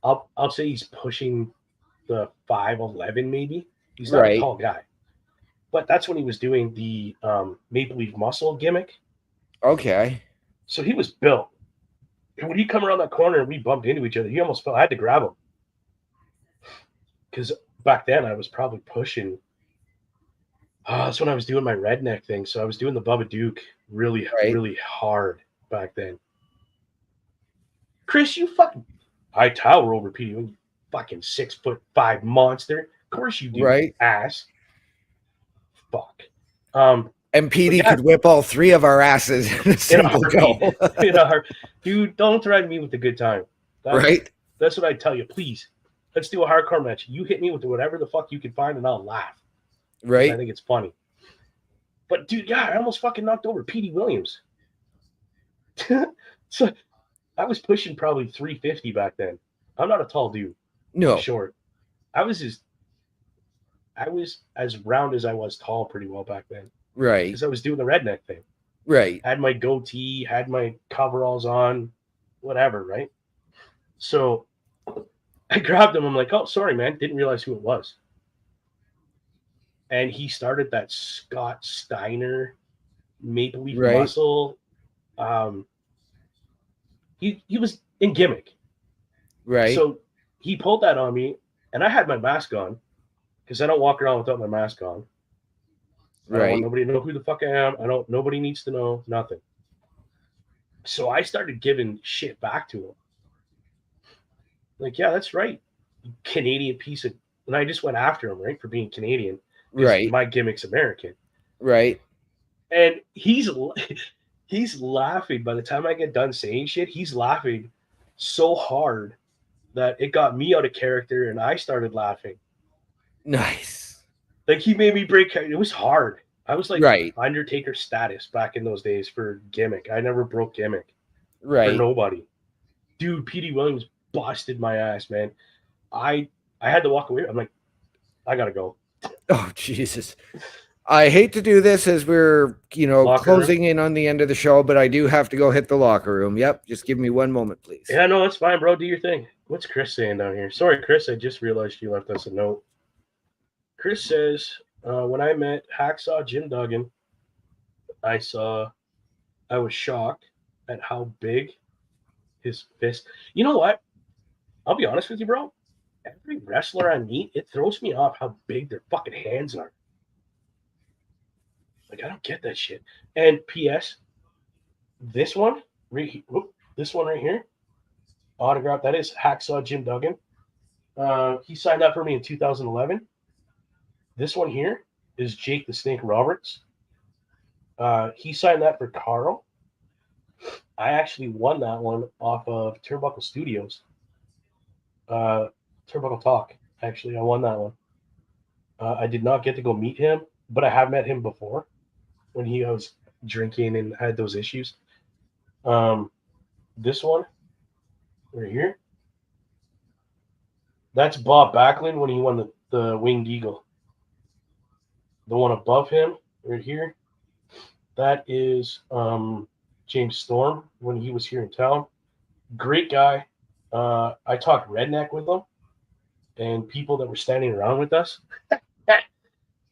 [SPEAKER 2] I'll say he's pushing the 5'11", maybe. He's not a tall guy. But that's when he was doing the Maple Leaf Muscle gimmick.
[SPEAKER 1] Okay.
[SPEAKER 2] So he was built. And when he come around that corner and we bumped into each other, he almost fell. I had to grab him. back then I was probably pushing. That's when I was doing my redneck thing. So I was doing the BubbaDuke really, really hard back then. Chris, you fucking, I tower over Petey, you fucking 6'5" monster. Of course you do, ass. Fuck.
[SPEAKER 1] And Petey could whip all three of our asses in a single go.
[SPEAKER 2] Dude, don't threaten me with a good time. That's what I tell you. Please, let's do a hardcore match. You hit me with whatever the fuck you can find, and I'll laugh. I think it's funny. But dude, yeah, I almost fucking knocked over Petey Williams. So I was pushing probably 350 back then. I'm not a tall dude.
[SPEAKER 1] No,
[SPEAKER 2] I'm short. I was as round as I was tall pretty well back then. Because I was doing the redneck thing. Had my goatee, had my coveralls on, whatever, right? So I grabbed him. I'm like, oh, sorry, man. Didn't realize who it was. And he started that Scott Steiner Maple Leaf Muscle. He was in gimmick. So he pulled that on me, and I had my mask on because I don't walk around without my mask on. I don't want nobody to know who the fuck I am. Nobody needs to know nothing. So I started giving shit back to him. Like, yeah, that's right, you Canadian piece of. And I just went after him, for being Canadian. My gimmick's American. And he's laughing. By the time I get done saying shit, he's laughing so hard that it got me out of character, and I started laughing.
[SPEAKER 1] Nice.
[SPEAKER 2] Like, he made me break. It was hard. I was like Undertaker status back in those days for gimmick. I never broke gimmick for nobody. Dude, Petey Williams busted my ass, man. I had to walk away. I'm like, I gotta go.
[SPEAKER 1] Oh, Jesus. I hate to do this as we're, closing in on the end of the show, but I do have to go hit the locker room. Yep. Just give me one moment, please.
[SPEAKER 2] Yeah, no, it's fine, bro. Do your thing. What's Chris saying down here? Sorry, Chris. I just realized you left us a note. Chris says, when I met Hacksaw Jim Duggan, I was shocked at how big his fist. You know what? I'll be honest with you, bro. Every wrestler I meet, it throws me off how big their fucking hands are. Like, I don't get that shit. And P.S., this one right here, autograph, that is Hacksaw Jim Duggan. He signed that for me in 2011. This one here is Jake the Snake Roberts. He signed that for Carl. I actually won that one off of Turnbuckle Studios. Turnbuckle Talk. Actually, I won that one. I did not get to go meet him, but I have met him before when he was drinking and had those issues. This one right here, that's Bob Backlund when he won the Winged Eagle. The one above him right here, that is James Storm when he was here in town. Great guy. I talked redneck with him, and people that were standing around with us,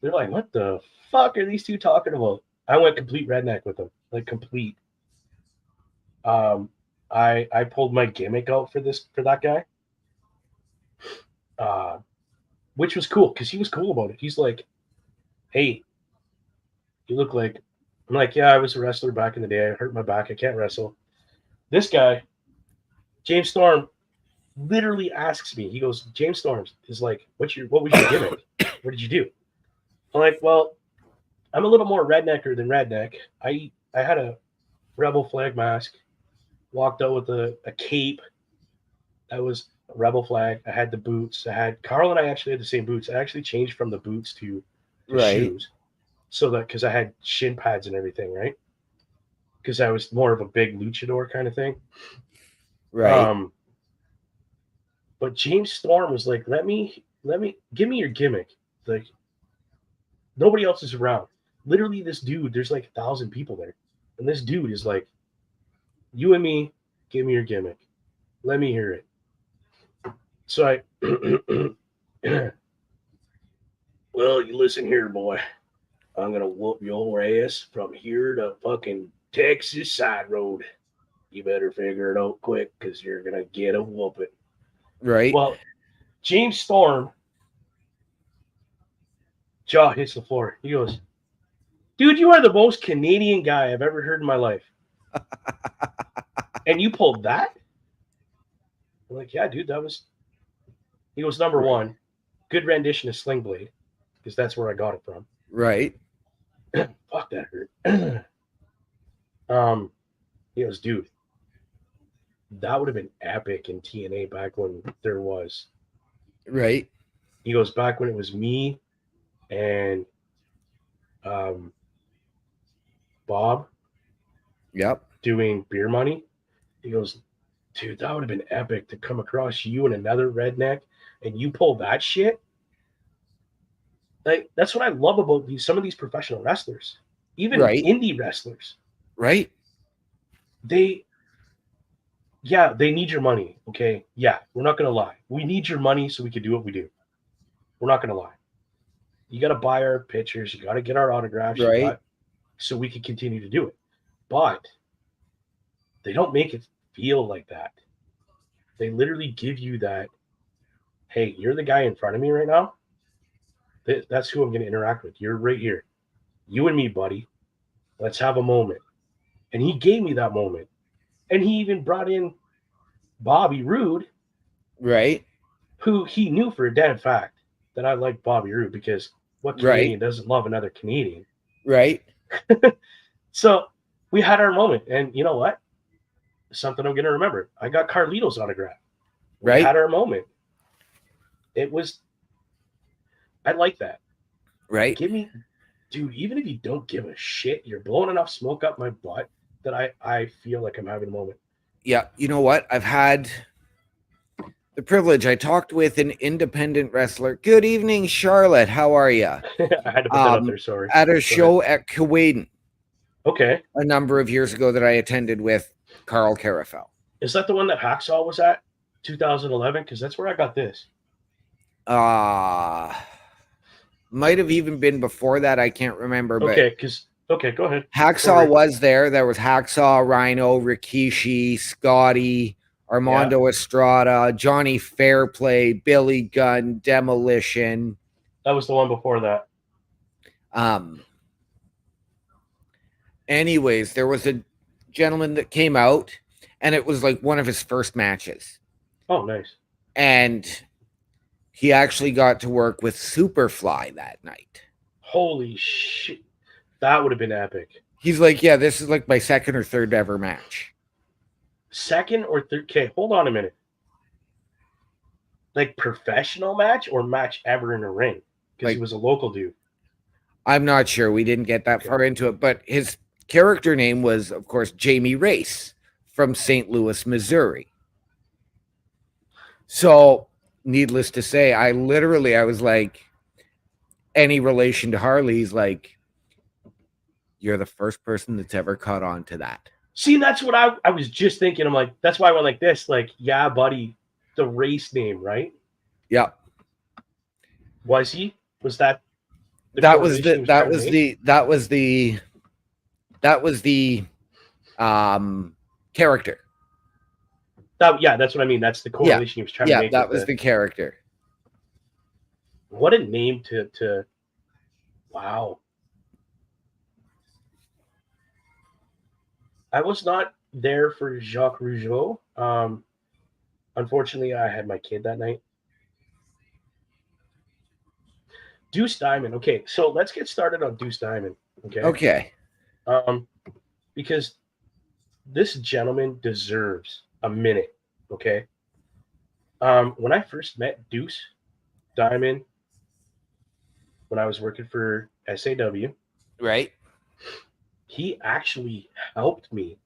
[SPEAKER 2] they're like, what the fuck are these two talking about? I went complete redneck with them, like complete. I pulled my gimmick out for that guy, which was cool because he was cool about it. He's like, hey, you look like. I'm like, yeah, I was a wrestler back in the day. I hurt my back. I can't wrestle. This guy, James Storm, literally asks me. He goes, James Storm is like, what was your gimmick? What did you do? I'm like, well, I'm a little more rednecker than redneck. I had a rebel flag mask, walked out with a cape that was a rebel flag. I had the boots. Carl and I actually had the same boots. I actually changed from the boots to shoes. So that, because I had shin pads and everything, right? Because I was more of a big luchador kind of thing. But James Storm was like, let me give me your gimmick. Like, nobody else is around. Literally, this dude, there's like 1,000 people there. And this dude is like, you and me, give me your gimmick. Let me hear it. So I, well, you listen here, boy. I'm going to whoop your ass from here to fucking Texas side road. You better figure it out quick because you're going to get a whooping. Well, James Storm jaw hits the floor. He goes, dude, you are the most Canadian guy I've ever heard in my life. And you pulled that? I'm like, yeah, dude, that was. He goes, number one, good rendition of Sling Blade, because that's where I got it from.
[SPEAKER 1] Right.
[SPEAKER 2] Fuck, that hurt. He goes, dude, that would have been epic in TNA back when there was.
[SPEAKER 1] Right.
[SPEAKER 2] He goes, back when it was me and Bob.
[SPEAKER 1] Yep.
[SPEAKER 2] Doing Beer Money. He goes, dude, that would have been epic to come across you and another redneck and you pull that shit. Like, that's what I love about some of these professional wrestlers, even indie wrestlers.
[SPEAKER 1] Right.
[SPEAKER 2] They need your money. Okay. Yeah. We're not going to lie. We need your money so we can do what we do. We're not going to lie. You got to buy our pictures. You got to get our autographs.
[SPEAKER 1] Right.
[SPEAKER 2] So we can continue to do it. But they don't make it feel like that. They literally give you that, hey, you're the guy in front of me right now. That's who I'm going to interact with. You're right here. You and me, buddy. Let's have a moment. And he gave me that moment. And he even brought in Bobby Roode.
[SPEAKER 1] Right.
[SPEAKER 2] Who he knew for a damn fact that I like Bobby Roode, because what Canadian doesn't love another Canadian?
[SPEAKER 1] Right.
[SPEAKER 2] So we had our moment. And you know what? Something I'm going to remember. I got Carlito's autograph. We had our moment. It was, I like that.
[SPEAKER 1] Right.
[SPEAKER 2] Give me, dude, even if you don't give a shit, you're blowing enough smoke up my butt that I feel like I'm having a moment.
[SPEAKER 1] Yeah. You know what? I've had the privilege. I talked with an independent wrestler. Good evening, Charlotte. How are you?
[SPEAKER 2] I had to put that up there, sorry.
[SPEAKER 1] At a show at Kuwait.
[SPEAKER 2] Okay.
[SPEAKER 1] A number of years ago that I attended with Carl Carafel.
[SPEAKER 2] Is that the one that Hacksaw was at? 2011? Because that's where I got this.
[SPEAKER 1] Might have even been before that. I can't remember.
[SPEAKER 2] Okay, go ahead.
[SPEAKER 1] Hacksaw was there. There was Hacksaw, Rhino, Rikishi, Scotty, Armando Estrada, Johnny Fairplay, Billy Gunn, Demolition.
[SPEAKER 2] That was the one before that.
[SPEAKER 1] Anyways, there was a gentleman that came out, and it was like one of his first matches.
[SPEAKER 2] Oh, nice.
[SPEAKER 1] And he actually got to work with Superfly that night.
[SPEAKER 2] Holy shit. That would have been epic.
[SPEAKER 1] He's like, yeah, this is like my second or third ever match.
[SPEAKER 2] Second or third? Okay, hold on a minute. Like professional match or match ever in a ring? Because he was a local dude.
[SPEAKER 1] I'm not sure. We didn't get that far into it, but his character name was, of course, Jamie Race from St. Louis, Missouri. So, needless to say, I was like, any relation to Harley? He's like, you're the first person that's ever caught on to that.
[SPEAKER 2] See, that's what I was just thinking. I'm like, that's why I went like this. Like, yeah, buddy, the race name, right?
[SPEAKER 1] Yeah.
[SPEAKER 2] Was he? Was that?
[SPEAKER 1] That was the character.
[SPEAKER 2] That's what I mean. That's the correlation he was trying to make.
[SPEAKER 1] Yeah, that was the character.
[SPEAKER 2] What a name to wow. I was not there for Jacques Rougeau. Unfortunately, I had my kid that night. Deuce Diamond. Okay, so let's get started on Deuce Diamond. Okay. Because this gentleman deserves a minute. Okay. When I first met Deuce Diamond, when I was working for SAW,
[SPEAKER 1] right,
[SPEAKER 2] he actually helped me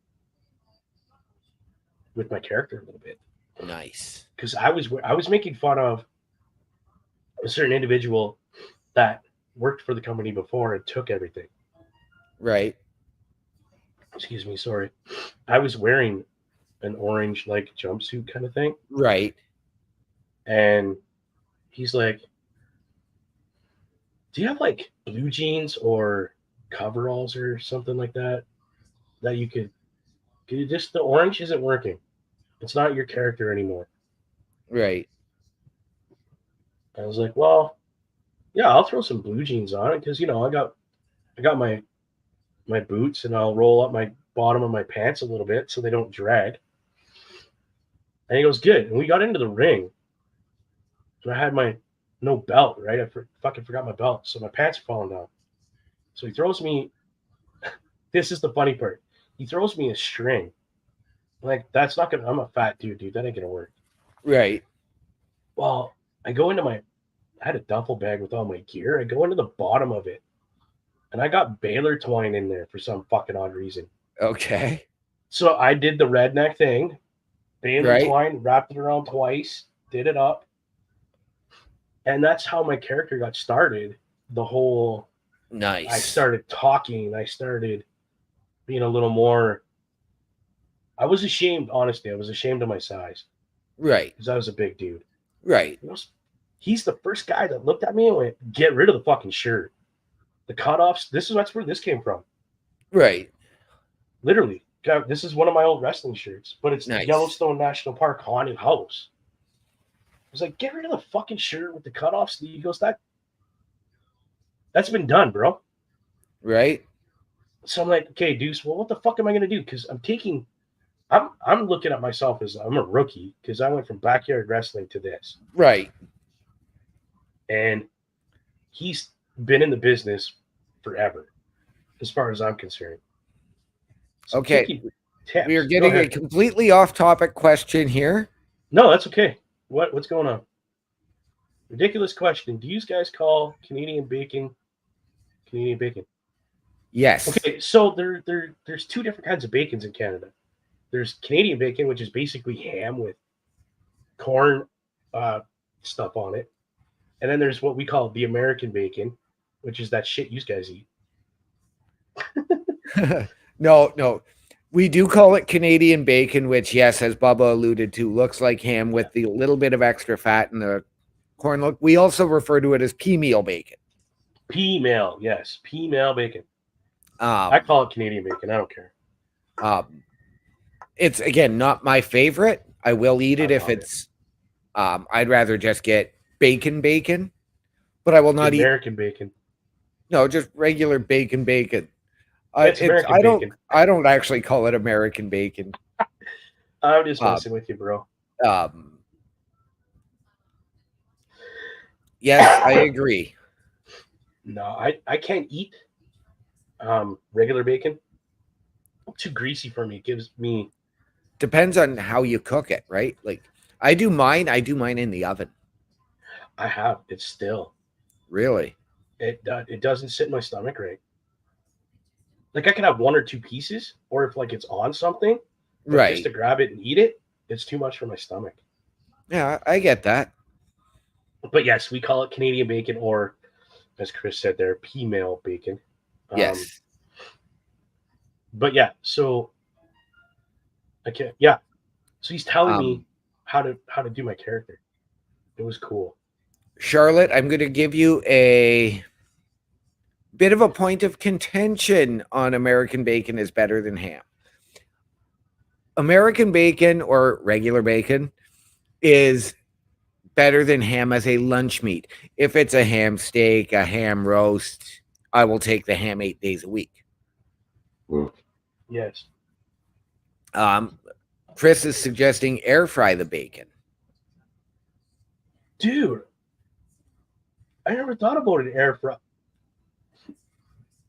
[SPEAKER 2] with my character a little bit.
[SPEAKER 1] Nice.
[SPEAKER 2] Because I was making fun of a certain individual that worked for the company before and took everything.
[SPEAKER 1] Right.
[SPEAKER 2] Excuse me, sorry. I was wearing an orange like jumpsuit kind of thing.
[SPEAKER 1] Right.
[SPEAKER 2] And he's like, do you have like blue jeans or coveralls or something like that you could just, the orange isn't working. It's not your character anymore.
[SPEAKER 1] Right.
[SPEAKER 2] I was like, well, Yeah, I'll throw some blue jeans on it because I got my boots, and I'll roll up my bottom of my pants a little bit so they don't drag. And he goes, good. And we got into the ring, and I had my no belt, right? I fucking forgot my belt, so my pants are falling down. So he throws me. This is the funny part. He throws me a string. Like, that's not gonna. I'm a fat dude. That ain't gonna work.
[SPEAKER 1] Right.
[SPEAKER 2] Well, I go into I had a duffel bag with all my gear. I go into the bottom of it, and I got Baylor twine in there for some fucking odd reason.
[SPEAKER 1] Okay.
[SPEAKER 2] So I did the redneck thing. Baylor twine, wrapped it around twice, did it up. And that's how my character got started. The whole
[SPEAKER 1] nice.
[SPEAKER 2] I started talking. I started being a little more. I was ashamed, honestly. I was ashamed of my size.
[SPEAKER 1] Right.
[SPEAKER 2] Because I was a big dude.
[SPEAKER 1] Right.
[SPEAKER 2] He's the first guy that looked at me and went, get rid of the fucking shirt. The cutoffs, that's where this came from.
[SPEAKER 1] Right.
[SPEAKER 2] Literally. This is one of my old wrestling shirts, but it's nice. Yellowstone National Park Haunted House. I was like, get rid of the fucking shirt with the cutoffs. He goes, that's been done, bro.
[SPEAKER 1] Right.
[SPEAKER 2] So I'm like, okay, Deuce, well, what the fuck am I going to do? Because I'm looking at myself as I'm a rookie because I went from backyard wrestling to this.
[SPEAKER 1] Right.
[SPEAKER 2] And he's been in the business forever, as far as I'm concerned.
[SPEAKER 1] So okay. We are getting a completely off-topic question here.
[SPEAKER 2] No, that's okay. What's going on? Ridiculous question. Do you guys call Canadian bacon Canadian bacon?
[SPEAKER 1] Yes.
[SPEAKER 2] Okay, so there's two different kinds of bacons in Canada. There's Canadian bacon, which is basically ham with corn stuff on it. And then there's what we call the American bacon, which is that shit you guys eat.
[SPEAKER 1] No. We do call it Canadian bacon, which, yes, as Bubba alluded to, looks like ham with the little bit of extra fat and the corn look. We also refer to it as pea meal bacon.
[SPEAKER 2] Pea meal, yes. Pea meal bacon. I call it Canadian bacon. I don't care.
[SPEAKER 1] It's, again, not my favorite. I will eat it if it's... I'd rather just get bacon, but I will not eat...
[SPEAKER 2] American bacon.
[SPEAKER 1] No, just regular bacon. I don't actually call it American bacon.
[SPEAKER 2] I'm just messing with you, bro.
[SPEAKER 1] Yes, I agree.
[SPEAKER 2] No, I can't eat regular bacon. Too greasy for me. It gives me.
[SPEAKER 1] Depends on how you cook it, right? Like I do mine in the oven.
[SPEAKER 2] I have. It's still.
[SPEAKER 1] Really?
[SPEAKER 2] It doesn't sit in my stomach right. Like I can have one or two pieces, or if like it's on something,
[SPEAKER 1] right?
[SPEAKER 2] Just to grab it and eat it, it's too much for my stomach.
[SPEAKER 1] Yeah, I get that.
[SPEAKER 2] But yes, we call it Canadian bacon, or as Chris said there, pea meal bacon.
[SPEAKER 1] Yes.
[SPEAKER 2] But yeah, so I can't. Yeah, so he's telling me how to do my character. It was cool.
[SPEAKER 1] Charlotte, I'm going to give you a bit of a point of contention on American bacon is better than ham. American bacon or regular bacon is better than ham as a lunch meat. If it's a ham steak, a ham roast, I will take the ham 8 days a week.
[SPEAKER 2] Yes.
[SPEAKER 1] Chris is suggesting air fry the bacon.
[SPEAKER 2] Dude, I never thought about an air fry.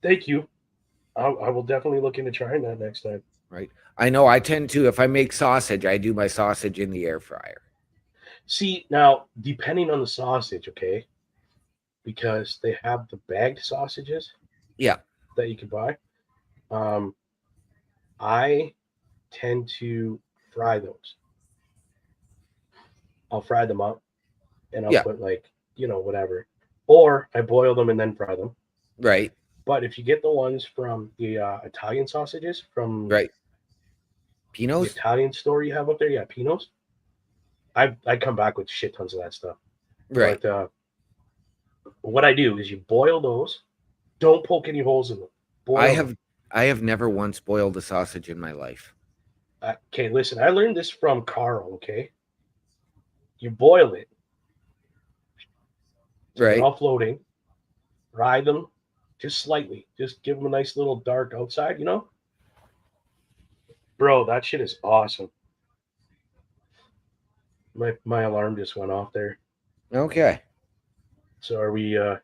[SPEAKER 2] Thank you. I will definitely look into trying that next time.
[SPEAKER 1] Right. I know I tend to, if I make sausage, I do my sausage in the air fryer.
[SPEAKER 2] See, now, depending on the sausage, okay, because they have the bagged sausages.
[SPEAKER 1] Yeah.
[SPEAKER 2] That you can buy. I tend to fry those. I'll fry them up and I'll put whatever. Or I boil them and then fry them.
[SPEAKER 1] Right.
[SPEAKER 2] But if you get the ones from the Italian sausages from
[SPEAKER 1] Pino's?
[SPEAKER 2] The Italian store you have up there, yeah, Pino's. I come back with shit tons of that stuff.
[SPEAKER 1] Right.
[SPEAKER 2] But what I do is you boil those. Don't poke any holes in them.
[SPEAKER 1] I have never once boiled a sausage in my life.
[SPEAKER 2] Okay, listen, I learned this from Carl, okay? You boil it.
[SPEAKER 1] Right.
[SPEAKER 2] All floating. ride them just slightly. Just give them a nice little dark outside, you know? Bro, that shit is awesome. My alarm just went off there.
[SPEAKER 1] Okay.
[SPEAKER 2] So are you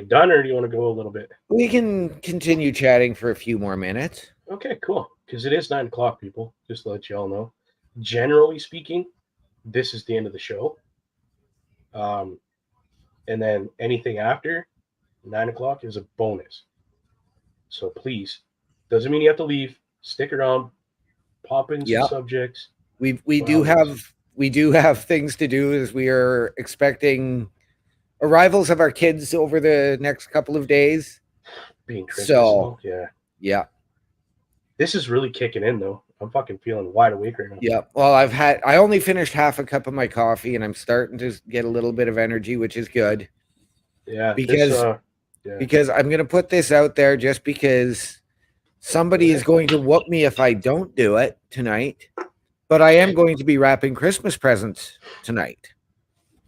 [SPEAKER 2] done, or do you want to go a little bit?
[SPEAKER 1] We can continue chatting for a few more minutes.
[SPEAKER 2] Okay, cool. Because it is 9 o'clock, people. Just to let you all know. Generally speaking, this is the end of the show. And then anything after 9 o'clock is a bonus. So please, doesn't mean you have to leave. Stick around, pop in some subjects.
[SPEAKER 1] We do have things to do, as we are expecting arrivals of our kids over the next couple of days.
[SPEAKER 2] Being Christmas,
[SPEAKER 1] yeah.
[SPEAKER 2] This is really kicking in, though. I'm fucking feeling wide awake right now.
[SPEAKER 1] Yeah. Well, I only finished half a cup of my coffee, and I'm starting to get a little bit of energy, which is good.
[SPEAKER 2] Yeah.
[SPEAKER 1] Because I'm going to put this out there, just because somebody is going to whoop me if I don't do it tonight. But I am going to be wrapping Christmas presents tonight.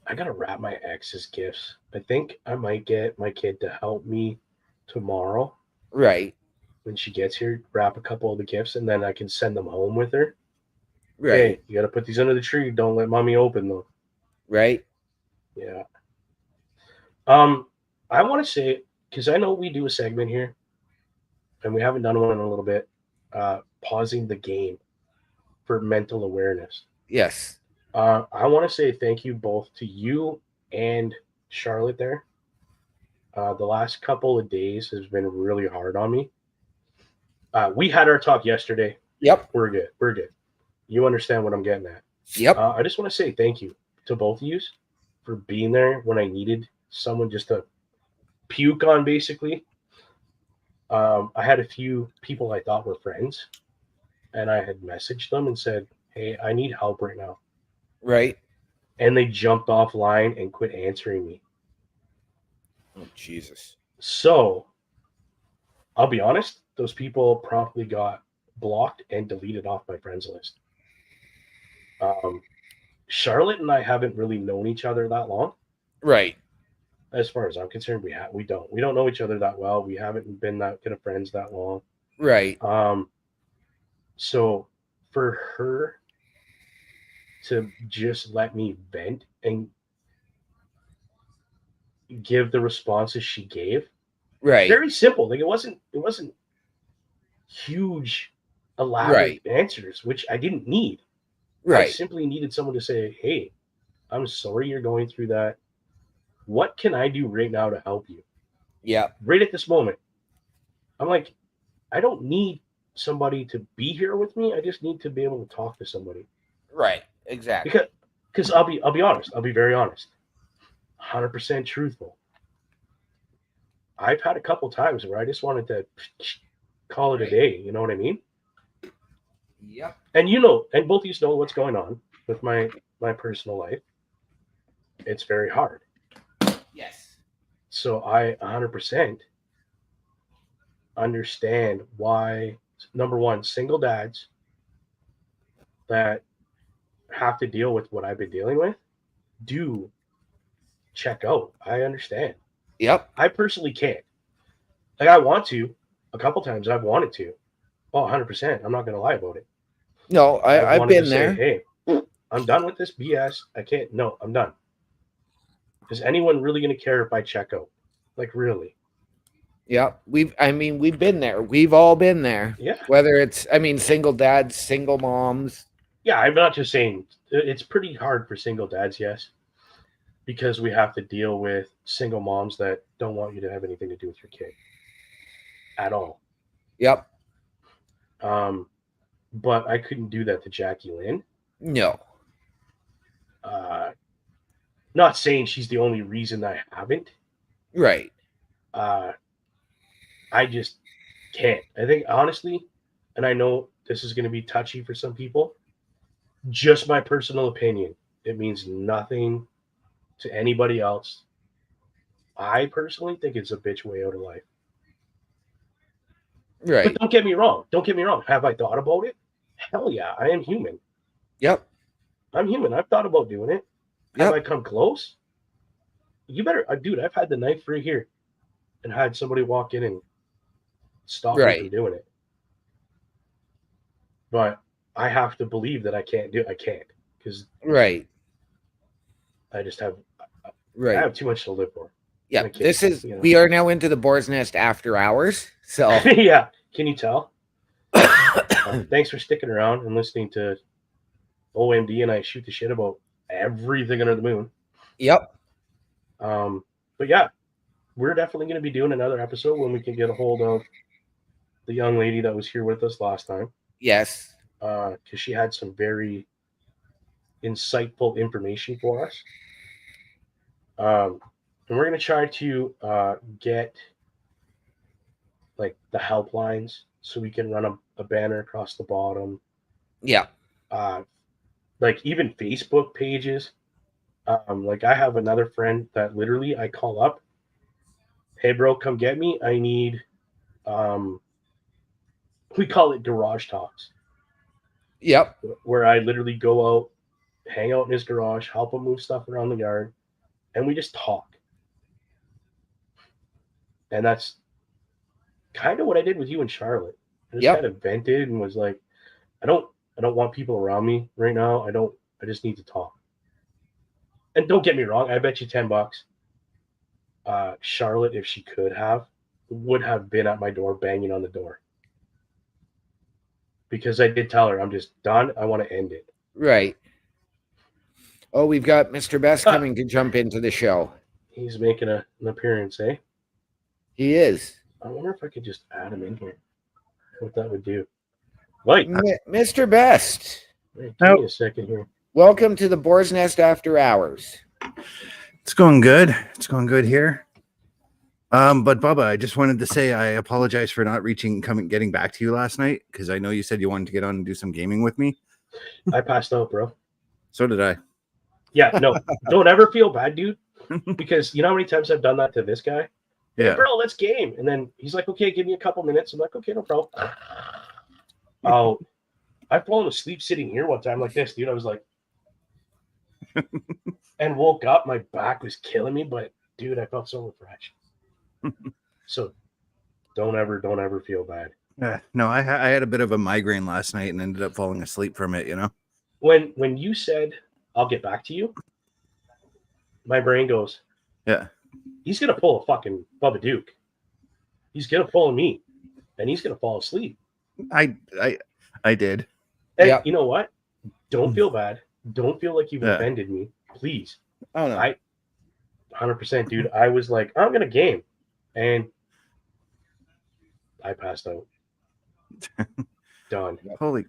[SPEAKER 2] I got to wrap my ex's gifts. I think I might get my kid to help me tomorrow.
[SPEAKER 1] Right.
[SPEAKER 2] When she gets here, wrap a couple of the gifts, and then I can send them home with her.
[SPEAKER 1] Right.
[SPEAKER 2] Hey, you got to put these under the tree. Don't let mommy open them.
[SPEAKER 1] Right.
[SPEAKER 2] Yeah. I want to say, because I know we do a segment here, and we haven't done one in a little bit, pausing the game for mental awareness.
[SPEAKER 1] Yes.
[SPEAKER 2] I want to say thank you both to you and Charlotte there. The last couple of days has been really hard on me. We had our talk yesterday.
[SPEAKER 1] Yep.
[SPEAKER 2] We're good. You understand what I'm getting at.
[SPEAKER 1] Yep.
[SPEAKER 2] I just want to say thank you to both of you for being there when I needed someone just to puke on, basically. I had a few people I thought were friends, and I had messaged them and said, hey, I need help right now.
[SPEAKER 1] Right.
[SPEAKER 2] And they jumped offline and quit answering me.
[SPEAKER 1] Oh, Jesus.
[SPEAKER 2] So, I'll be honest, those people promptly got blocked and deleted off my friends list. Charlotte and I haven't really known each other that long.
[SPEAKER 1] Right.
[SPEAKER 2] As far as I'm concerned, we don't know each other that well. We haven't been that kind of friends that long.
[SPEAKER 1] Right.
[SPEAKER 2] So for her to just let me vent and give the responses she gave,
[SPEAKER 1] right,
[SPEAKER 2] very simple. Like it wasn't huge, elaborate answers, which I didn't need. Right. I simply needed someone to say, hey, I'm sorry you're going through that. What can I do right now to help you?
[SPEAKER 1] Yeah.
[SPEAKER 2] Right at this moment. I'm like, I don't need somebody to be here with me. I just need to be able to talk to somebody.
[SPEAKER 1] Right. Exactly.
[SPEAKER 2] Because I'll be honest. I'll be very honest. 100% truthful. I've had a couple times where I just wanted to call it a day. You know what I mean?
[SPEAKER 1] Yep.
[SPEAKER 2] And you know, and both of you know what's going on with my personal life. It's very hard.
[SPEAKER 1] Yes.
[SPEAKER 2] So I 100% understand why, number one, single dads that have to deal with what I've been dealing with do check out. I understand.
[SPEAKER 1] Yep.
[SPEAKER 2] I personally can't. Like I want to. A couple times I've wanted to. Oh, 100%. I'm not going to lie about it.
[SPEAKER 1] No, I've been there.
[SPEAKER 2] Say, hey, I'm done with this BS. I can't. No, I'm done. Is anyone really going to care if I check out? Like, really?
[SPEAKER 1] Yeah, we've been there. We've all been there.
[SPEAKER 2] Yeah.
[SPEAKER 1] Whether it's, single dads, single moms.
[SPEAKER 2] Yeah, I'm not just saying. It's pretty hard for single dads, yes. Because we have to deal with single moms that don't want you to have anything to do with your kid. At all.
[SPEAKER 1] Yep.
[SPEAKER 2] But I couldn't do that to Jackie Lynn.
[SPEAKER 1] No.
[SPEAKER 2] Not saying she's the only reason I haven't.
[SPEAKER 1] Right.
[SPEAKER 2] I just can't. I think, honestly, and I know this is going to be touchy for some people, just my personal opinion. It means nothing to anybody else. I personally think it's a bitch way out of life.
[SPEAKER 1] Right.
[SPEAKER 2] But don't get me wrong. Have I thought about it? Hell yeah, I am human.
[SPEAKER 1] Yep.
[SPEAKER 2] I'm human. I've thought about doing it. Have I come close? You better, dude, I've had the knife right here. and had somebody walk in and stop me from doing it. But I have to believe that I can't do it. I can't, because I just have I have too much to live for.
[SPEAKER 1] Yeah, this is we are now into the Boar's Nest after hours. So
[SPEAKER 2] yeah, can you tell? Thanks for sticking around and listening to OMD and I shoot the shit about everything under the moon.
[SPEAKER 1] Yep.
[SPEAKER 2] But yeah, we're definitely going to be doing another episode when we can get a hold of the young lady that was here with us last time.
[SPEAKER 1] Yes.
[SPEAKER 2] Because she had some very insightful information for us. And we're going to try to get like the helplines so we can run a banner across the bottom.
[SPEAKER 1] Yeah.
[SPEAKER 2] Like even Facebook pages. Like I have another friend that literally I call up, hey bro, come get me. I need we call it garage talks.
[SPEAKER 1] Yep.
[SPEAKER 2] Where I literally go out, hang out in his garage, help him move stuff around the yard, and we just talk. And that's kind of what I did with you and Charlotte. I just kind of vented and was like, I don't want people around me right now. I just need to talk. And don't get me wrong, I bet you $10. Charlotte, if she could have, would have been at my door banging on the door. Because I did tell her, I'm just done. I want to end it.
[SPEAKER 1] Right. Oh, we've got Mr. Best coming to jump into the show.
[SPEAKER 2] He's making an appearance, eh?
[SPEAKER 1] He is.
[SPEAKER 2] I wonder if I could just add him in here. What that would do. Like,
[SPEAKER 1] Mr. Best.
[SPEAKER 2] Wait, give me a second here.
[SPEAKER 1] Welcome to the Boar's Nest After Hours.
[SPEAKER 3] It's going good. It's going good here. But Bubba, I just wanted to say I apologize for not getting back to you last night, because I know you said you wanted to get on and do some gaming with me.
[SPEAKER 2] I passed out, bro.
[SPEAKER 3] So did I.
[SPEAKER 2] Yeah, no, don't ever feel bad, dude. Because you know how many times I've done that to this guy?
[SPEAKER 3] Yeah.
[SPEAKER 2] Hey, bro, let's game. And then he's like, okay, give me a couple minutes. I'm like, okay, no problem. Oh, I've fallen asleep sitting here one time like this, dude. I was like, and woke up. My back was killing me, but dude, I felt so refreshed. So don't ever feel bad.
[SPEAKER 3] No, I had a bit of a migraine last night and ended up falling asleep from it, you know.
[SPEAKER 2] When you said I'll get back to you, my brain goes,
[SPEAKER 3] yeah,
[SPEAKER 2] he's gonna pull a fucking BubbaDuke. He's gonna pull me, and he's gonna fall asleep.
[SPEAKER 3] I did.
[SPEAKER 2] And you know what? Don't feel bad. Don't feel like you've offended me, please.
[SPEAKER 3] Oh no,
[SPEAKER 2] 100%, dude. I was like, I'm gonna game, and I passed out. Done.
[SPEAKER 3] Holy.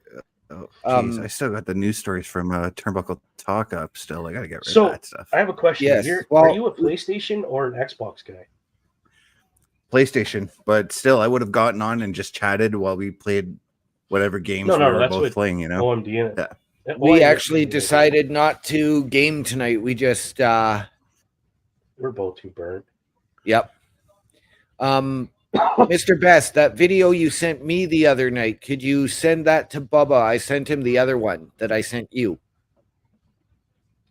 [SPEAKER 3] Geez, I still got the news stories from Turnbuckle Talk up still. I gotta get rid of that stuff.
[SPEAKER 2] I have a question.
[SPEAKER 1] Yes.
[SPEAKER 2] Are you a PlayStation or an Xbox guy?
[SPEAKER 3] PlayStation, but still, I would have gotten on and just chatted while we played whatever games we were both playing, you know?
[SPEAKER 2] OMD in it.
[SPEAKER 3] Yeah.
[SPEAKER 1] We actually decided not to game tonight. We just
[SPEAKER 2] we're both too burnt.
[SPEAKER 1] Yep. Mr. Best, that video you sent me the other night, could you send that to Bubba? I sent him the other one that I sent you.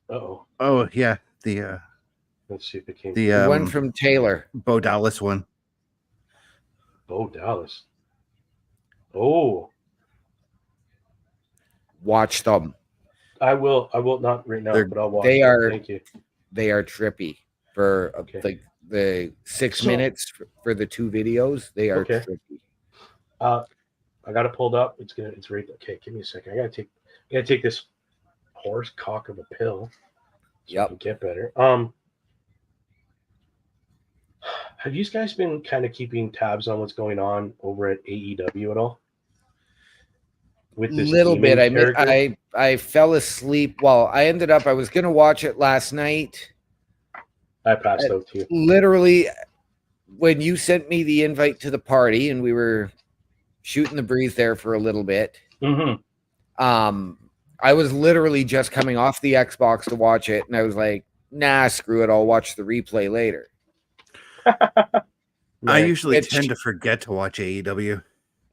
[SPEAKER 2] Uh-oh.
[SPEAKER 3] Oh, yeah. The
[SPEAKER 2] let's see if it came.
[SPEAKER 1] The one from Taylor.
[SPEAKER 3] Bo Dallas one.
[SPEAKER 2] Bo Dallas. Oh.
[SPEAKER 1] Watch them.
[SPEAKER 2] I will not right now, but I'll watch
[SPEAKER 1] them.
[SPEAKER 2] Thank you.
[SPEAKER 1] They are trippy for like the 6 minutes for the two videos. They are trippy.
[SPEAKER 2] I got it pulled up. It's right there. Okay, give me a second. I gotta take this horse cock of a pill. So I can get better. Have you guys been kind of keeping tabs on what's going on over at AEW at all? With this
[SPEAKER 1] little bit. I fell asleep. Well, I was going to watch it last night.
[SPEAKER 2] I passed out too.
[SPEAKER 1] Literally, when you sent me the invite to the party and we were shooting the breeze there for a little bit, I was literally just coming off the Xbox to watch it, and I was like, nah, screw it. I'll watch the replay later.
[SPEAKER 3] I usually tend to forget to watch AEW.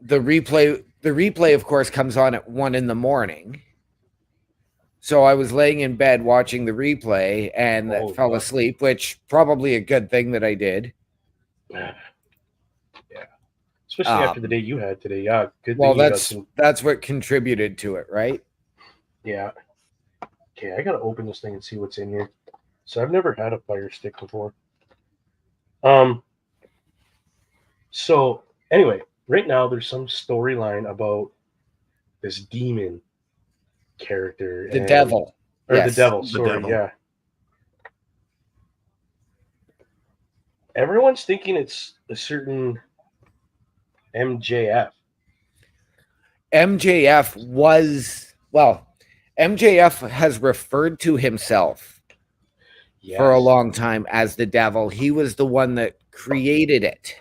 [SPEAKER 1] The replay, of course, comes on at 1 a.m. So I was laying in bed watching the replay and fell asleep, which probably a good thing that I did.
[SPEAKER 2] Yeah. Especially after the day you had today. Yeah, good
[SPEAKER 1] well,
[SPEAKER 2] thing you got some.
[SPEAKER 1] that's what contributed to it, right?
[SPEAKER 2] Yeah. Okay, I gotta open this thing and see what's in here. So I've never had a fire stick before. So anyway, right now there's some storyline about this demon character.
[SPEAKER 1] The devil.
[SPEAKER 2] Or
[SPEAKER 1] yes.
[SPEAKER 2] the devil,
[SPEAKER 3] The
[SPEAKER 2] sorry,
[SPEAKER 3] devil.
[SPEAKER 2] yeah. Everyone's thinking it's a certain MJF.
[SPEAKER 1] MJF has referred to himself for a long time as the devil. He was the one that created it.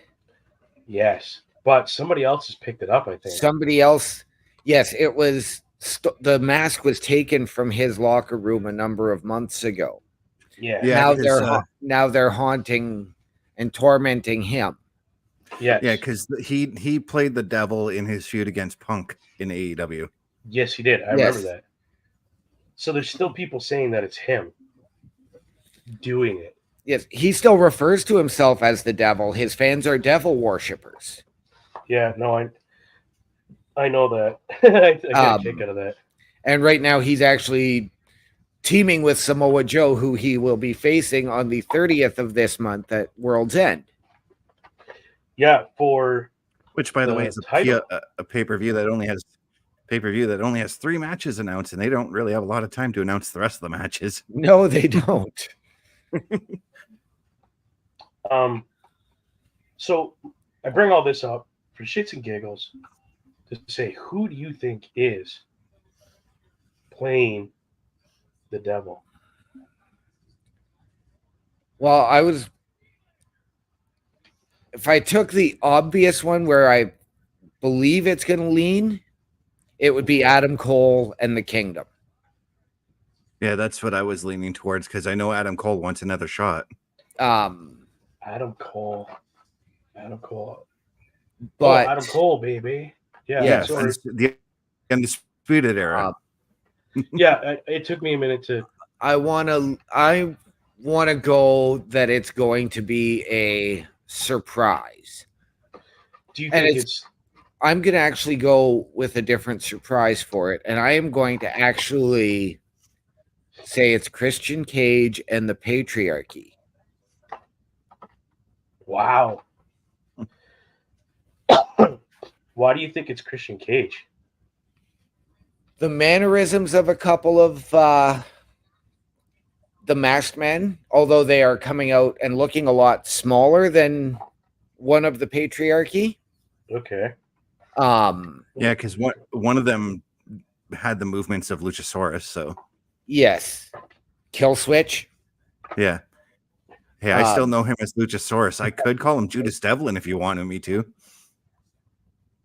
[SPEAKER 2] Yes, but somebody else has picked it up, I think.
[SPEAKER 1] Somebody else, yes, it was, the mask was taken from his locker room a number of months ago.
[SPEAKER 2] Yeah.
[SPEAKER 1] Now they're haunting and tormenting him.
[SPEAKER 2] Yes.
[SPEAKER 3] Yeah, because he played the devil in his feud against Punk in AEW.
[SPEAKER 2] Yes, he did. I remember that. So there's still people saying that it's him doing it.
[SPEAKER 1] Yes, he still refers to himself as the devil. His fans are devil worshippers.
[SPEAKER 2] Yeah, no, I know that. I get a kick out of that.
[SPEAKER 1] And right now he's actually teaming with Samoa Joe, who he will be facing on the 30th of this month at World's End.
[SPEAKER 2] Yeah, for
[SPEAKER 3] which, by the way, is a pay-per-view that only has 3 matches announced, and they don't really have a lot of time to announce the rest of the matches.
[SPEAKER 1] No, they don't.
[SPEAKER 2] So I bring all this up for shits and giggles to say, who do you think is playing the devil?
[SPEAKER 1] Well, if I took the obvious one where I believe it's going to lean, it would be Adam Cole and the Kingdom.
[SPEAKER 3] Yeah, that's what I was leaning towards, because I know Adam Cole wants another shot.
[SPEAKER 2] Adam Cole.
[SPEAKER 1] But
[SPEAKER 2] Adam Cole, baby. Yeah.
[SPEAKER 3] Yes, the Undisputed Era.
[SPEAKER 2] Yeah, it took me a minute to.
[SPEAKER 1] I want to go that it's going to be a surprise.
[SPEAKER 2] Do you think
[SPEAKER 1] I'm going to actually go with a different surprise for it, and I am going to actually say it's Christian Cage and the Patriarchy.
[SPEAKER 2] Wow. Why do you think it's Christian Cage?
[SPEAKER 1] The mannerisms of a couple of the masked men, although they are coming out and looking a lot smaller than one of the Patriarchy.
[SPEAKER 2] Okay.
[SPEAKER 3] Yeah, because one of them had the movements of Luchasaurus, so.
[SPEAKER 1] Yes. Kill Switch.
[SPEAKER 3] Yeah. Hey, I still know him as Luchasaurus. I could call him Judas Devlin if you wanted me to.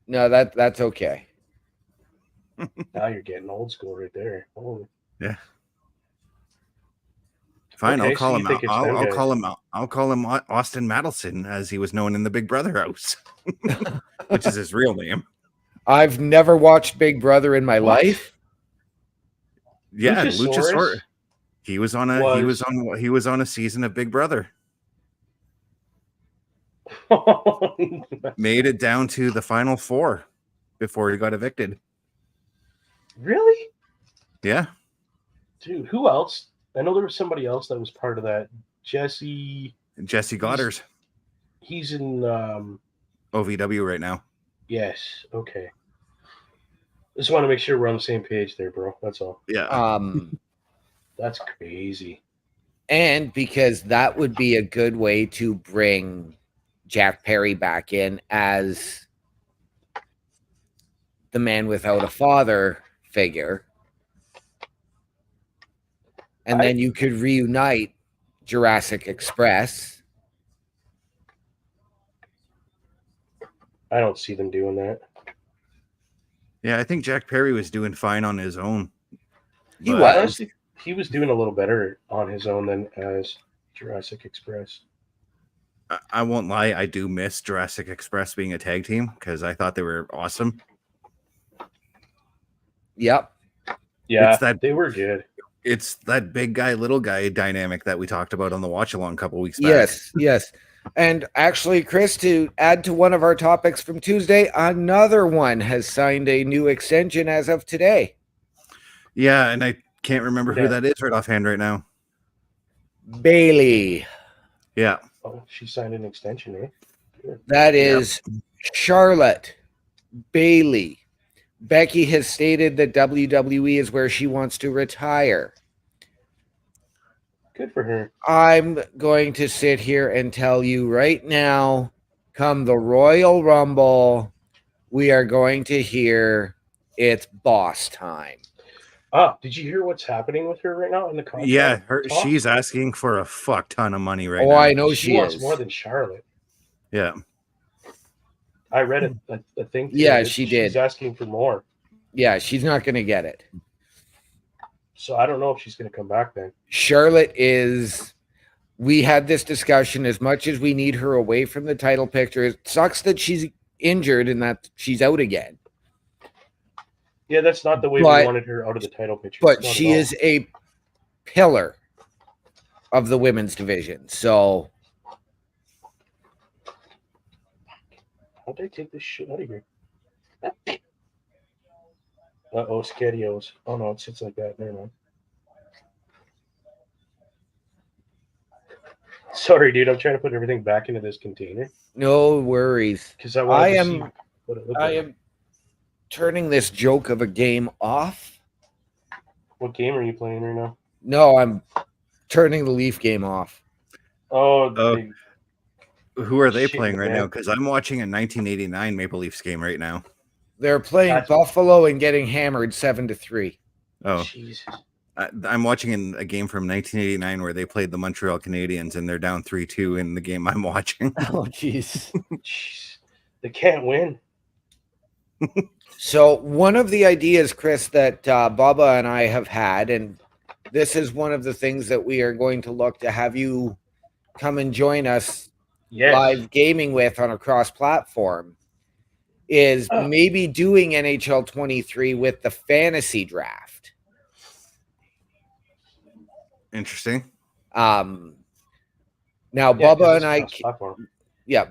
[SPEAKER 1] No, that's okay.
[SPEAKER 2] Now you're getting old school right there. Oh.
[SPEAKER 3] Yeah. Fine, okay, I'll call him. I'll call him Austin Madelson, as he was known in the Big Brother house, which is his real name.
[SPEAKER 1] I've never watched Big Brother in my life.
[SPEAKER 3] Yeah, Luchasaurus. He was on a season of Big Brother. Made it down to the final 4 before he got evicted.
[SPEAKER 2] Really?
[SPEAKER 3] Yeah.
[SPEAKER 2] Dude, who else? I know there was somebody else that was part of that. Jesse
[SPEAKER 3] Goddard.
[SPEAKER 2] He's in
[SPEAKER 3] OVW right now.
[SPEAKER 2] Yes. Okay. Just want to make sure we're on the same page there, bro. That's all.
[SPEAKER 3] Yeah.
[SPEAKER 2] That's crazy.
[SPEAKER 1] And because that would be a good way to bring Jack Perry back in as the man without a father figure. And then you could reunite Jurassic Express.
[SPEAKER 2] I don't see them doing that.
[SPEAKER 3] Yeah, I think Jack Perry was doing fine on his own.
[SPEAKER 2] He was doing a little better on his own than as Jurassic Express.
[SPEAKER 3] I won't lie, I do miss Jurassic Express being a tag team because I thought they were awesome.
[SPEAKER 1] Yep.
[SPEAKER 2] Yeah, they were good.
[SPEAKER 3] It's that big guy, little guy dynamic that we talked about on the watch along a couple weeks back.
[SPEAKER 1] Yes. And actually, Chris, to add to one of our topics from Tuesday, another one has signed a new extension as of today.
[SPEAKER 3] Yeah, and I can't remember who that is right offhand right now.
[SPEAKER 1] Bailey.
[SPEAKER 3] Yeah.
[SPEAKER 2] Oh, she signed an extension, eh?
[SPEAKER 1] Good. That is Charlotte Bailey. Becky has stated that WWE is where she wants to retire.
[SPEAKER 2] Good for her.
[SPEAKER 1] I'm going to sit here and tell you right now, come the Royal Rumble, we are going to hear it's boss time.
[SPEAKER 2] Did you hear what's happening with her right now in the contract?
[SPEAKER 3] Yeah, she's asking for a fuck ton of money right now.
[SPEAKER 1] Oh, I know
[SPEAKER 2] she wants more than Charlotte.
[SPEAKER 3] Yeah.
[SPEAKER 2] I read a thing.
[SPEAKER 1] Yeah, she did.
[SPEAKER 2] She's asking for more.
[SPEAKER 1] Yeah, she's not going to get it.
[SPEAKER 2] So I don't know if she's going to come back then.
[SPEAKER 1] Charlotte is... We had this discussion. As much as we need her away from the title picture, it sucks that she's injured and that she's out again.
[SPEAKER 2] Yeah, that's not the way we wanted her out of the title picture.
[SPEAKER 1] But she is a pillar of the women's division. So...
[SPEAKER 2] How'd I take this shit out of here? Uh-oh, Skedios. Oh, no, it sits like that. Never mind. Sorry, dude. I'm trying to put everything back into this container.
[SPEAKER 1] No worries.
[SPEAKER 2] Because I am
[SPEAKER 1] turning this joke of a game off.
[SPEAKER 2] What game are you playing right now?
[SPEAKER 1] No, I'm turning the Leaf game off.
[SPEAKER 2] Oh.
[SPEAKER 3] Who are they playing right now? Because I'm watching a 1989 Maple Leafs game right now.
[SPEAKER 1] They're playing Buffalo and getting hammered 7-3.
[SPEAKER 3] Oh,
[SPEAKER 2] Jesus.
[SPEAKER 3] I'm watching a game from 1989 where they played the Montreal Canadiens and they're down 3-2 in the game I'm watching.
[SPEAKER 1] Oh, jeez.
[SPEAKER 2] They can't win.
[SPEAKER 1] So one of the ideas, Chris, that Bubba and I have had, and this is one of the things that we are going to look to have you come and join us live gaming with on a cross-platform, is maybe doing NHL 23 with the fantasy draft.
[SPEAKER 3] Interesting.
[SPEAKER 1] Now Bubba and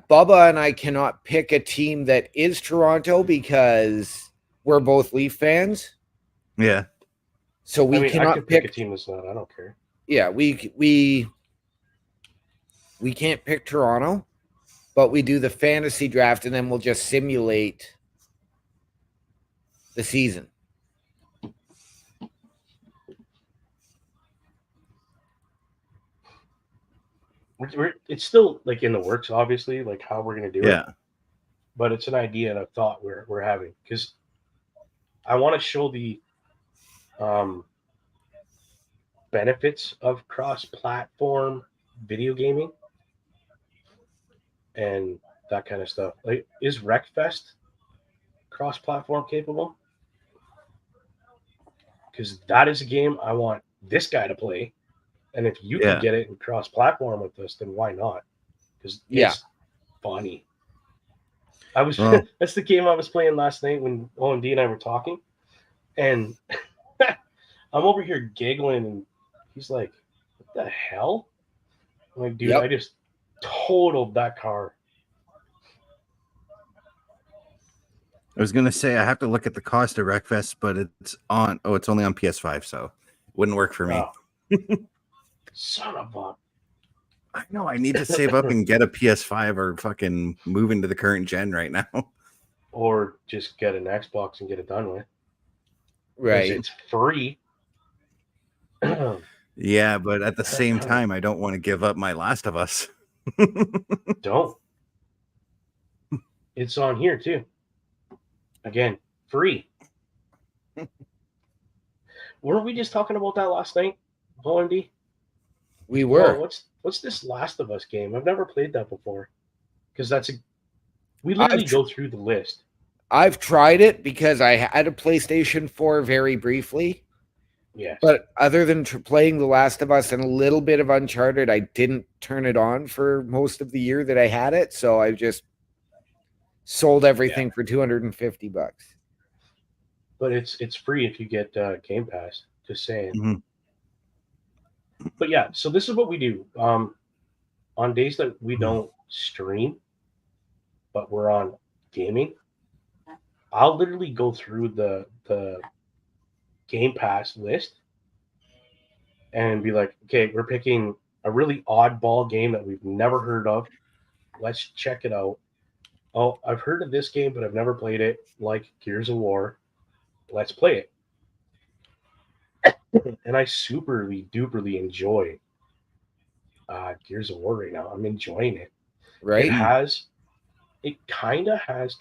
[SPEAKER 1] Bubba and I cannot pick a team that is Toronto because we're both Leaf fans.
[SPEAKER 3] Yeah.
[SPEAKER 1] So we cannot
[SPEAKER 2] pick a team that's not. I don't care.
[SPEAKER 1] Yeah, we can't pick Toronto, but we do the fantasy draft and then we'll just simulate the season.
[SPEAKER 2] It's still like in the works, obviously, like how we're going to do it. But it's an idea and a thought we're having, because I want to show the benefits of cross-platform video gaming and that kind of stuff. Like, is Wreckfest cross-platform capable? Because that is a game I want this guy to play. And if you can get it and cross-platform with us, then why not? Because it's funny. That's the game I was playing last night when OMD and I were talking. And I'm over here giggling, and he's like, what the hell? I'm like, dude, I just totaled that car.
[SPEAKER 3] I was going to say, I have to look at the cost of Wreckfest, but it's only on PS5, so it wouldn't work for me.
[SPEAKER 2] Son of a...
[SPEAKER 3] I know, I need to save up and get a PS5 or fucking move into the current gen right now.
[SPEAKER 2] Or just get an Xbox and get it done with.
[SPEAKER 1] Right.
[SPEAKER 2] It's free.
[SPEAKER 3] Yeah, but at the same time, I don't want to give up my Last of Us.
[SPEAKER 2] Don't. It's on here too. Again, free. Weren't we just talking about that last night, OMD?
[SPEAKER 1] We were.
[SPEAKER 2] Oh, what's this Last of Us game? I've never played that before. Because we literally go through the list.
[SPEAKER 1] I've tried it because I had a PlayStation 4 very briefly.
[SPEAKER 2] Yeah.
[SPEAKER 1] But other than playing The Last of Us and a little bit of Uncharted, I didn't turn it on for most of the year that I had it. So I just sold everything for $250.
[SPEAKER 2] But it's free if you get Game Pass. Just saying.
[SPEAKER 3] Mm-hmm.
[SPEAKER 2] But yeah, so this is what we do. on days that we don't stream, but we're on gaming, I'll literally go through the Game Pass list and be like, okay, we're picking a really oddball game that we've never heard of. Let's check it out. Oh, I've heard of this game, but I've never played it, like Gears of War. Let's play it. And I superly duperly enjoy Gears of War right now. I'm enjoying it.
[SPEAKER 1] Right.
[SPEAKER 2] It kind of has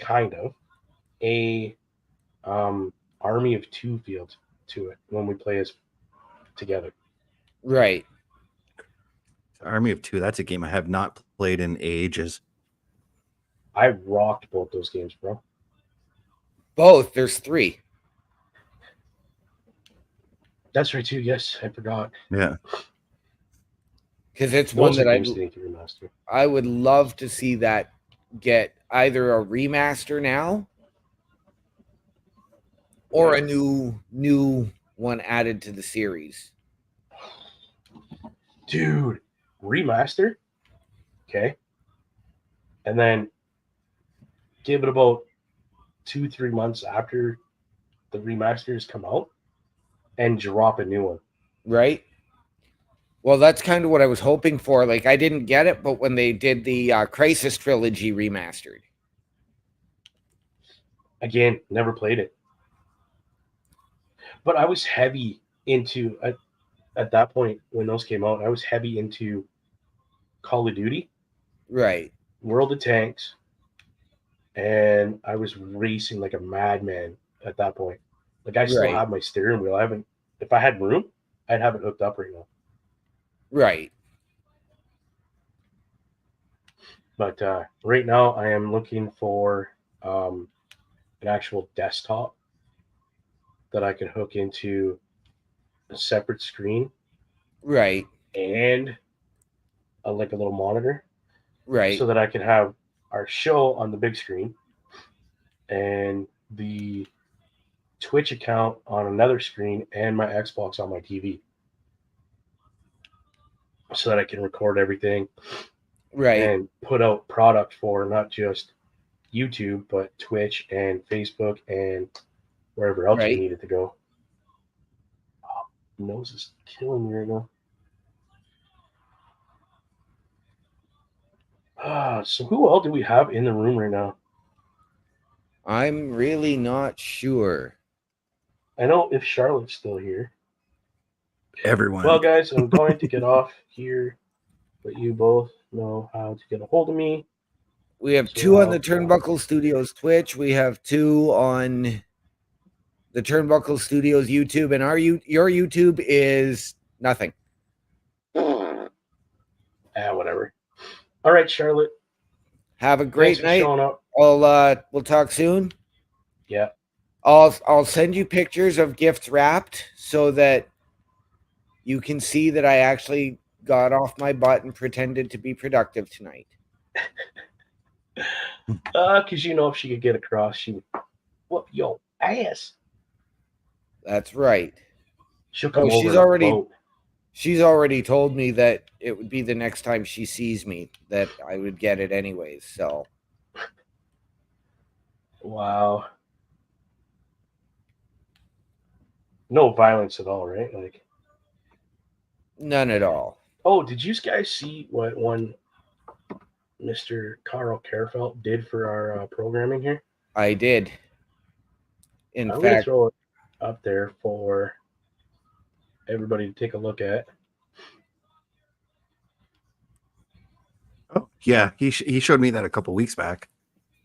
[SPEAKER 2] a Army of Two feel to it when we play as together.
[SPEAKER 1] Right.
[SPEAKER 3] Army of Two, that's a game I have not played in ages.
[SPEAKER 2] I rocked both those games, bro.
[SPEAKER 1] Both. There's 3.
[SPEAKER 2] That's right too. Yes, I forgot.
[SPEAKER 3] Yeah.
[SPEAKER 1] Because it's one that I would love to see that get either a remaster now or a new one added to the series.
[SPEAKER 2] Dude, remaster? Okay. And then give it about 2-3 months after the remasters come out and drop a new one.
[SPEAKER 1] Right? Well, that's kind of what I was hoping for. Like, I didn't get it, but when they did the Crisis Trilogy remastered.
[SPEAKER 2] Again, never played it. But I was heavy into, at that point when those came out, I was heavy into Call of Duty.
[SPEAKER 1] Right.
[SPEAKER 2] World of Tanks. And I was racing like a madman at that point. Like, I still have my steering wheel. If I had room, I'd have it hooked up right now.
[SPEAKER 1] Right.
[SPEAKER 2] But right now, I am looking for an actual desktop that I can hook into a separate screen.
[SPEAKER 1] Right.
[SPEAKER 2] And like a little monitor.
[SPEAKER 1] Right.
[SPEAKER 2] So that I can have our show on the big screen and the Twitch account on another screen and my Xbox on my TV. So that I can record everything.
[SPEAKER 1] Right.
[SPEAKER 2] And put out product for not just YouTube, but Twitch and Facebook and wherever else we need it to go. Oh, my nose is killing me right now. So who else do we have in the room right now?
[SPEAKER 1] I'm really not sure.
[SPEAKER 2] I know if Charlotte's still here.
[SPEAKER 3] Everyone.
[SPEAKER 2] Well, guys, I'm going to get off here, but you both know how to get a hold of me.
[SPEAKER 1] We have 2 on the Turnbuckle Studios Twitch. We have 2 on the Turnbuckle Studios YouTube, and your YouTube is nothing.
[SPEAKER 2] Whatever. All right, Charlotte.
[SPEAKER 1] Have a great night.
[SPEAKER 2] Showing up.
[SPEAKER 1] We'll talk soon.
[SPEAKER 2] Yeah.
[SPEAKER 1] I'll send you pictures of gifts wrapped so that you can see that I actually got off my butt and pretended to be productive tonight.
[SPEAKER 2] Because if she could get across, she would whoop your ass.
[SPEAKER 1] That's right.
[SPEAKER 2] She'll come over.
[SPEAKER 1] She's already told me that it would be the next time she sees me that I would get it anyways. So.
[SPEAKER 2] Wow. No violence at all, right? Like.
[SPEAKER 1] None at all.
[SPEAKER 2] Oh, did you guys see what one Mr. Carl Carefelt did for our programming here?
[SPEAKER 1] I did.
[SPEAKER 2] I'm going to throw it up there for everybody to take a look at.
[SPEAKER 3] Oh, yeah. He showed me that a couple weeks back.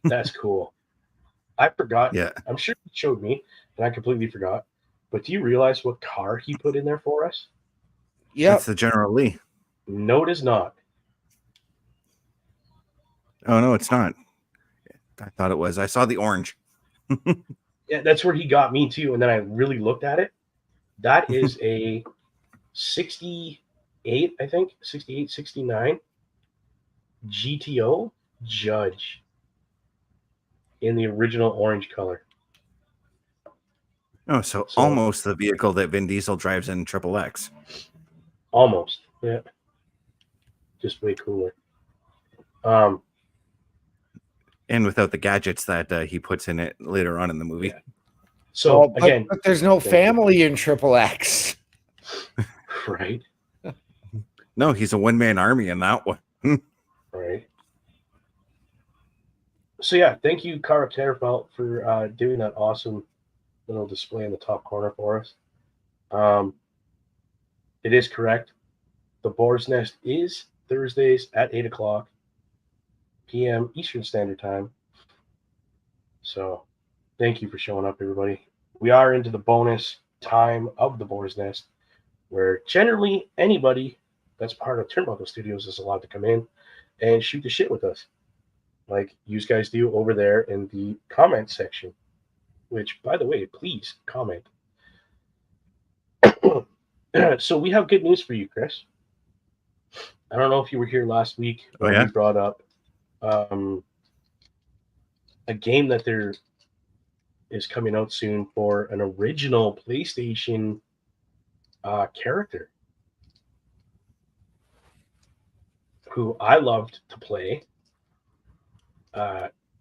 [SPEAKER 2] That's cool. I forgot.
[SPEAKER 3] Yeah.
[SPEAKER 2] I'm sure he showed me, and I completely forgot. But do you realize what car he put in there for us?
[SPEAKER 1] Yeah.
[SPEAKER 3] That's the General Lee.
[SPEAKER 2] No, it is not.
[SPEAKER 3] Oh, no, it's not. I thought it was. I saw the orange.
[SPEAKER 2] Yeah, that's where he got me too. And then I really looked at it. That is a 68, I think, 68, 69 GTO Judge in the original orange color.
[SPEAKER 3] Oh, so almost the vehicle that Vin Diesel drives in Triple X.
[SPEAKER 2] Almost, yeah. just way cooler.
[SPEAKER 3] And without the gadgets that he puts in it later on in the movie.
[SPEAKER 2] Yeah. So again,
[SPEAKER 1] but there's no family in Triple X.
[SPEAKER 2] Right.
[SPEAKER 3] No, he's a one-man army in that one.
[SPEAKER 2] Right. So yeah, thank you, Cara Terfelt, for doing that awesome little display in the top corner for us. It is correct. The Boar's Nest is Thursdays at 8:00 p.m. Eastern Standard Time. So thank you for showing up, everybody. We are into the bonus time of the Boar's Nest, where generally anybody that's part of Turnbuckle Studios is allowed to come in and shoot the shit with us, like you guys do over there in the comment section, which, by the way, please comment. So we have good news for you, Chris. I don't know if you were here last week when we brought up a game that there is coming out soon for an original PlayStation character who I loved to play.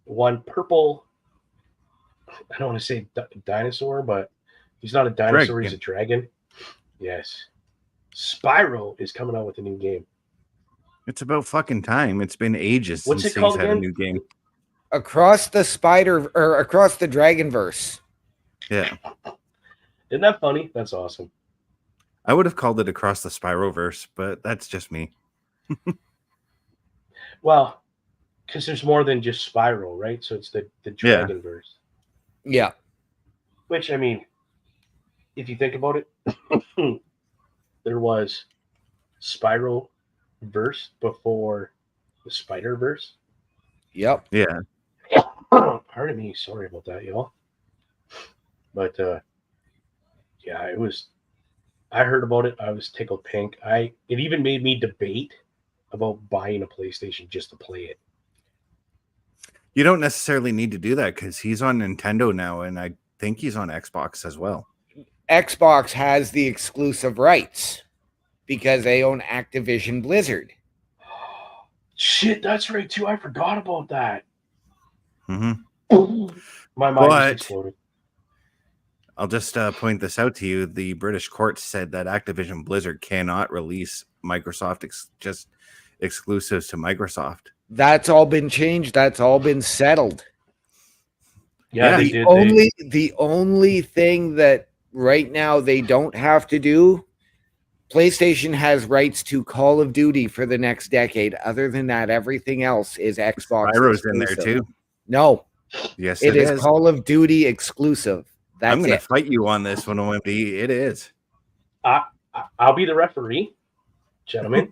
[SPEAKER 2] One purple, I don't want to say dinosaur, but he's not a dinosaur, he's a dragon. Yes. Spyro is coming out with a new game.
[SPEAKER 3] It's about fucking time. It's been ages
[SPEAKER 2] since
[SPEAKER 3] he's had a new game.
[SPEAKER 1] Across the Dragonverse.
[SPEAKER 3] Yeah.
[SPEAKER 2] Isn't that funny? That's awesome.
[SPEAKER 3] I would have called it Across the Spyroverse, but that's just me.
[SPEAKER 2] Well, because there's more than just Spyro, right? So it's the Dragonverse.
[SPEAKER 1] Yeah.
[SPEAKER 2] Which, I mean, if you think about it, there was Spyro verse before the Spider-Verse.
[SPEAKER 1] Yep.
[SPEAKER 3] Yeah.
[SPEAKER 2] Pardon me. Sorry about that, y'all. But, yeah, it was... I heard about it. I was tickled pink. It even made me debate about buying a PlayStation just to play it.
[SPEAKER 3] You don't necessarily need to do that because he's on Nintendo now, and I think he's on Xbox as well.
[SPEAKER 1] Xbox has the exclusive rights because they own Activision Blizzard.
[SPEAKER 2] Shit, that's right too. I forgot about that.
[SPEAKER 3] Mm-hmm.
[SPEAKER 2] My mind just exploded.
[SPEAKER 3] I'll just point this out to you. The British court said that Activision Blizzard cannot release Microsoft just exclusives to Microsoft.
[SPEAKER 1] That's all been changed. That's all been settled.
[SPEAKER 2] Yeah,
[SPEAKER 1] the only thing that right now they don't have to do, PlayStation has rights to Call of Duty for the next decade. Other than that, everything else is Xbox.
[SPEAKER 3] Spyro's in there too.
[SPEAKER 1] No.
[SPEAKER 3] Yes,
[SPEAKER 1] it is Call of Duty exclusive. That's
[SPEAKER 3] I'm going to fight you on this one, OMD. It is.
[SPEAKER 2] I'll be the referee. Gentlemen,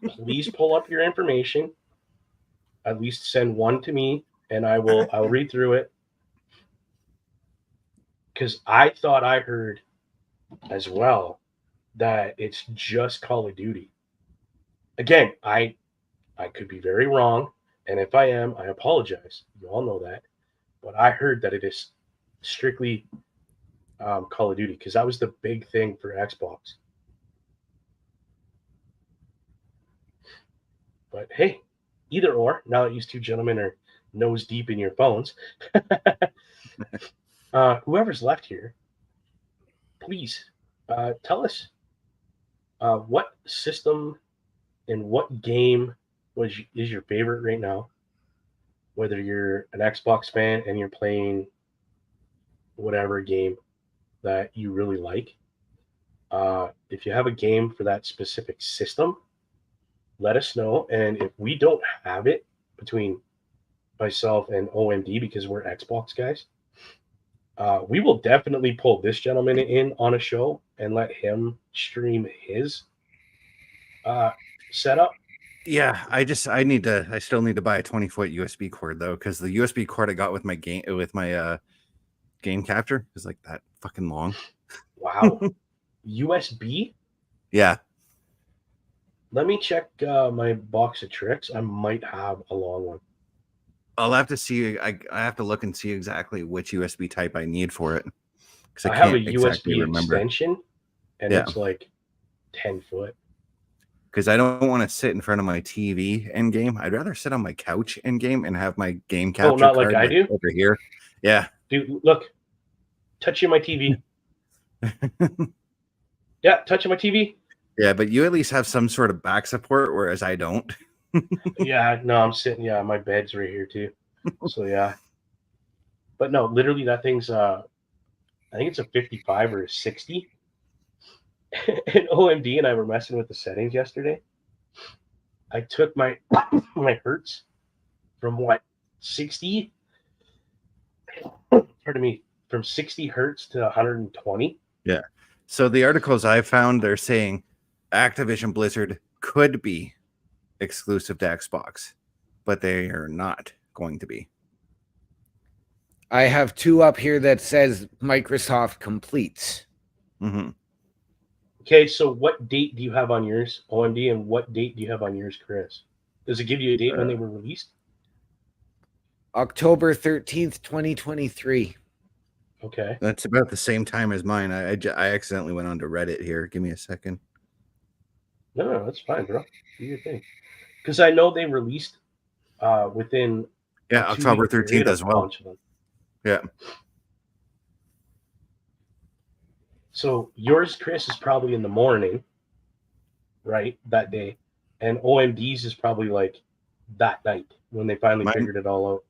[SPEAKER 2] please pull up your information. At least send one to me, and I'll read through it. Because I thought I heard as well that it's just Call of Duty. Again, I could be very wrong, and if I am, I apologize. You all know that. But I heard that it is strictly Call of Duty, because that was the big thing for Xbox. But hey, either or, now that these two gentlemen are nose deep in your phones, whoever's left here, please tell us what system and what game is your favorite right now. Whether you're an Xbox fan and you're playing whatever game that you really like. If you have a game for that specific system, let us know. And if we don't have it between myself and OMD, because we're Xbox guys, we will definitely pull this gentleman in on a show and let him stream his setup.
[SPEAKER 3] Yeah, I still need to buy a 20-foot USB cord though, because the USB cord I got with my game capture is like that fucking long.
[SPEAKER 2] Wow. USB?
[SPEAKER 3] Yeah.
[SPEAKER 2] Let me check my box of tricks. I might have a long one.
[SPEAKER 3] I'll have to see. I have to look and see exactly which USB type I need for it.
[SPEAKER 2] I have a USB extension, and it's like 10 foot.
[SPEAKER 3] because I don't want to sit in front of my TV end game. I'd rather sit on my couch end game and have my game capture
[SPEAKER 2] not
[SPEAKER 3] card
[SPEAKER 2] like I do
[SPEAKER 3] over here. Yeah,
[SPEAKER 2] dude, look, touching my TV. Yeah, touching my TV.
[SPEAKER 3] Yeah, but you at least have some sort of back support, whereas I don't.
[SPEAKER 2] Yeah, no, I'm sitting. Yeah, my bed's right here too. So yeah, but no, literally that thing's I think it's a 55 or a 60. And OMD and I were messing with the settings yesterday. I took my my hertz from what 60. Pardon me, from 60 hertz to 120.
[SPEAKER 3] Yeah. So the articles I found, they're saying Activision Blizzard could be exclusive to Xbox, but they are not going to be.
[SPEAKER 1] I have two up here that says Microsoft completes.
[SPEAKER 3] Mm-hmm.
[SPEAKER 2] Okay, so what date do you have on yours, OMD, and what date do you have on yours, Chris? Does it give you a date when they were released?
[SPEAKER 1] October 13th, 2023.
[SPEAKER 2] Okay.
[SPEAKER 3] That's about the same time as mine. I accidentally went onto Reddit here. Give me a second.
[SPEAKER 2] No, that's fine, bro. Do your thing. Because I know they released within
[SPEAKER 3] October 13th as well. Yeah.
[SPEAKER 2] So yours, Chris, is probably in the morning, right? That day. And OMD's is probably like that night when they finally figured it all out.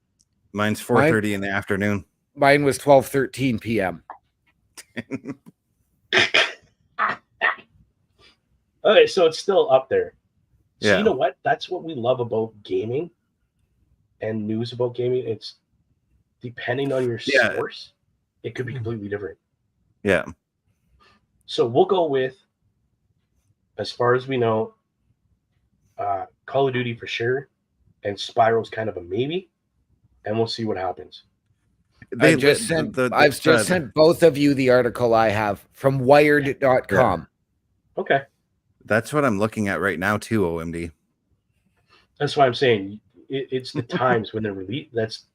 [SPEAKER 3] Mine's 4:30 in the afternoon.
[SPEAKER 1] Mine was 12:13 p.m.
[SPEAKER 2] Okay, so it's still up there. So
[SPEAKER 3] Yeah.
[SPEAKER 2] You know what? That's what we love about gaming and news about gaming. It's depending on your source, it could be completely different.
[SPEAKER 3] Yeah.
[SPEAKER 2] So we'll go with, as far as we know, Call of Duty for sure, and Spyro's kind of a maybe, and we'll see what happens.
[SPEAKER 1] I've just sent both of you the article I have from Wired.com.
[SPEAKER 2] Yeah. Okay.
[SPEAKER 3] That's what I'm looking at right now too, OMD.
[SPEAKER 2] That's why I'm saying it's the times when they're released. That's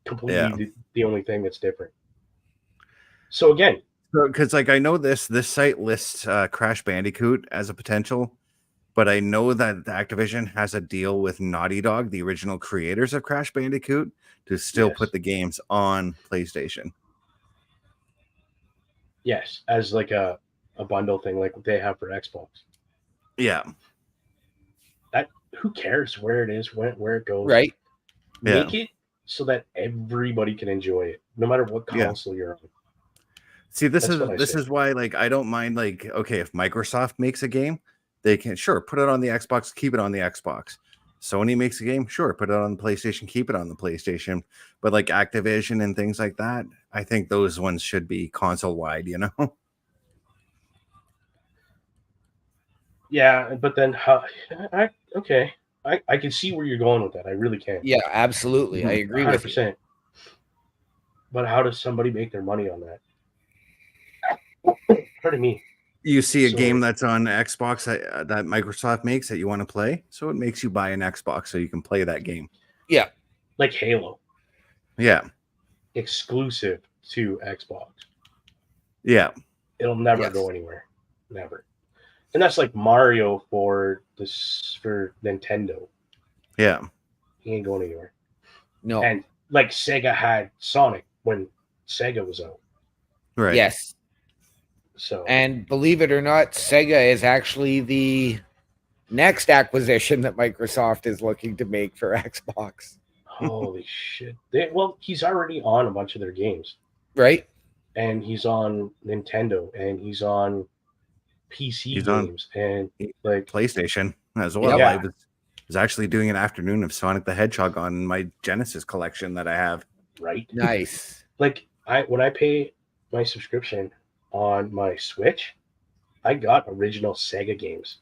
[SPEAKER 2] completely the only thing that's different. So again,
[SPEAKER 3] because like I know this site lists Crash Bandicoot as a potential, but I know that Activision has a deal with Naughty Dog, the original creators of Crash Bandicoot, to still put the games on PlayStation.
[SPEAKER 2] Yes, as like a bundle thing, like what they have for Xbox.
[SPEAKER 3] Yeah.
[SPEAKER 2] Who cares where it is, where it goes?
[SPEAKER 1] Right.
[SPEAKER 2] Make it so that everybody can enjoy it, no matter what console you're on.
[SPEAKER 3] See, this is why, like, I don't mind, like, okay, if Microsoft makes a game, they can put it on the Xbox, keep it on the Xbox. Sony makes a game, put it on the PlayStation, keep it on the PlayStation. But like Activision and things like that, I think those ones should be console wide, you know?
[SPEAKER 2] Yeah, but then I can see where you're going with that. I really can.
[SPEAKER 1] Yeah, absolutely. I agree 100%. With you.
[SPEAKER 2] But how does somebody make their money on that? Pardon me.
[SPEAKER 3] You see a game that's on Xbox that Microsoft makes that you want to play, so it makes you buy an Xbox so you can play that game.
[SPEAKER 1] Yeah.
[SPEAKER 2] Like Halo.
[SPEAKER 3] Yeah.
[SPEAKER 2] Exclusive to Xbox.
[SPEAKER 3] Yeah.
[SPEAKER 2] It'll never go anywhere. Never. And that's like Mario for Nintendo.
[SPEAKER 3] Yeah.
[SPEAKER 2] He ain't going anywhere.
[SPEAKER 1] No.
[SPEAKER 2] And like Sega had Sonic when Sega was out.
[SPEAKER 3] Right.
[SPEAKER 1] Yes.
[SPEAKER 2] So,
[SPEAKER 1] and believe it or not, Sega is actually the next acquisition that Microsoft is looking to make for Xbox.
[SPEAKER 2] Holy shit. He's already on a bunch of their games.
[SPEAKER 1] Right.
[SPEAKER 2] And he's on Nintendo and he's on PC games and like
[SPEAKER 3] PlayStation as well. Yeah. I was actually doing an afternoon of Sonic the Hedgehog on my Genesis collection that I have.
[SPEAKER 2] Right.
[SPEAKER 1] Nice.
[SPEAKER 2] Like when I pay my subscription on my Switch, I got original Sega games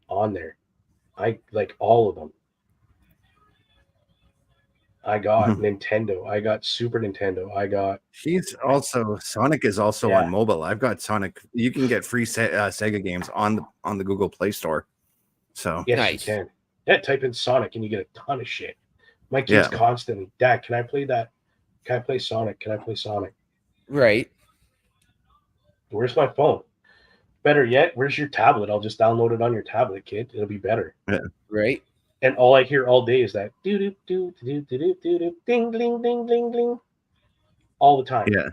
[SPEAKER 2] on there. I like all of them. I got Nintendo. I got Super Nintendo. I got.
[SPEAKER 3] Sonic is also on mobile. I've got Sonic. You can get free Sega games on the Google Play Store. So
[SPEAKER 2] yes, you can. Yeah, type in Sonic and you get a ton of shit. My kids constantly, Dad, can I play that? Can I play Sonic? Can I play Sonic?
[SPEAKER 1] Right.
[SPEAKER 2] Where's my phone? Better yet, where's your tablet? I'll just download it on your tablet, kid. It'll be better.
[SPEAKER 3] Yeah.
[SPEAKER 1] Right.
[SPEAKER 2] And all I hear all day is that doo doo doo doo doo doo doo doo ding ding ding ding ding all the time.
[SPEAKER 3] Yeah.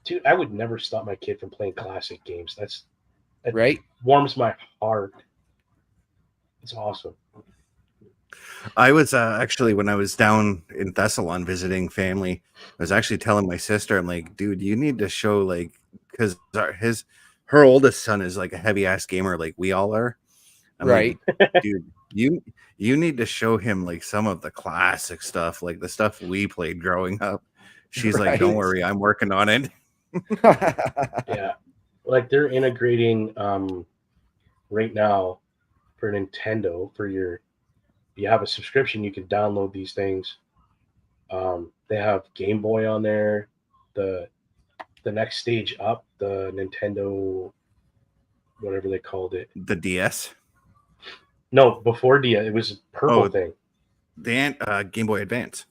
[SPEAKER 2] Dude, I would never stop my kid from playing classic games. That
[SPEAKER 1] right.
[SPEAKER 2] Warms my heart. It's awesome.
[SPEAKER 3] I was actually, when I was down in Thessalon visiting family, I was actually telling my sister, I'm like, dude, you need to show, like, because her oldest son is like a heavy ass gamer, like we all are. I'm
[SPEAKER 1] right.
[SPEAKER 3] Like, dude, you need to show him like some of the classic stuff, like the stuff we played growing up. She's like, don't worry, I'm working on it.
[SPEAKER 2] Yeah, like they're integrating right now for Nintendo for you have a subscription, you can download these things. They have Game Boy on there, the next stage up, the Nintendo, whatever they called it,
[SPEAKER 3] the DS.
[SPEAKER 2] No, before DS, it was a purple thing.
[SPEAKER 3] The Game Boy Advance.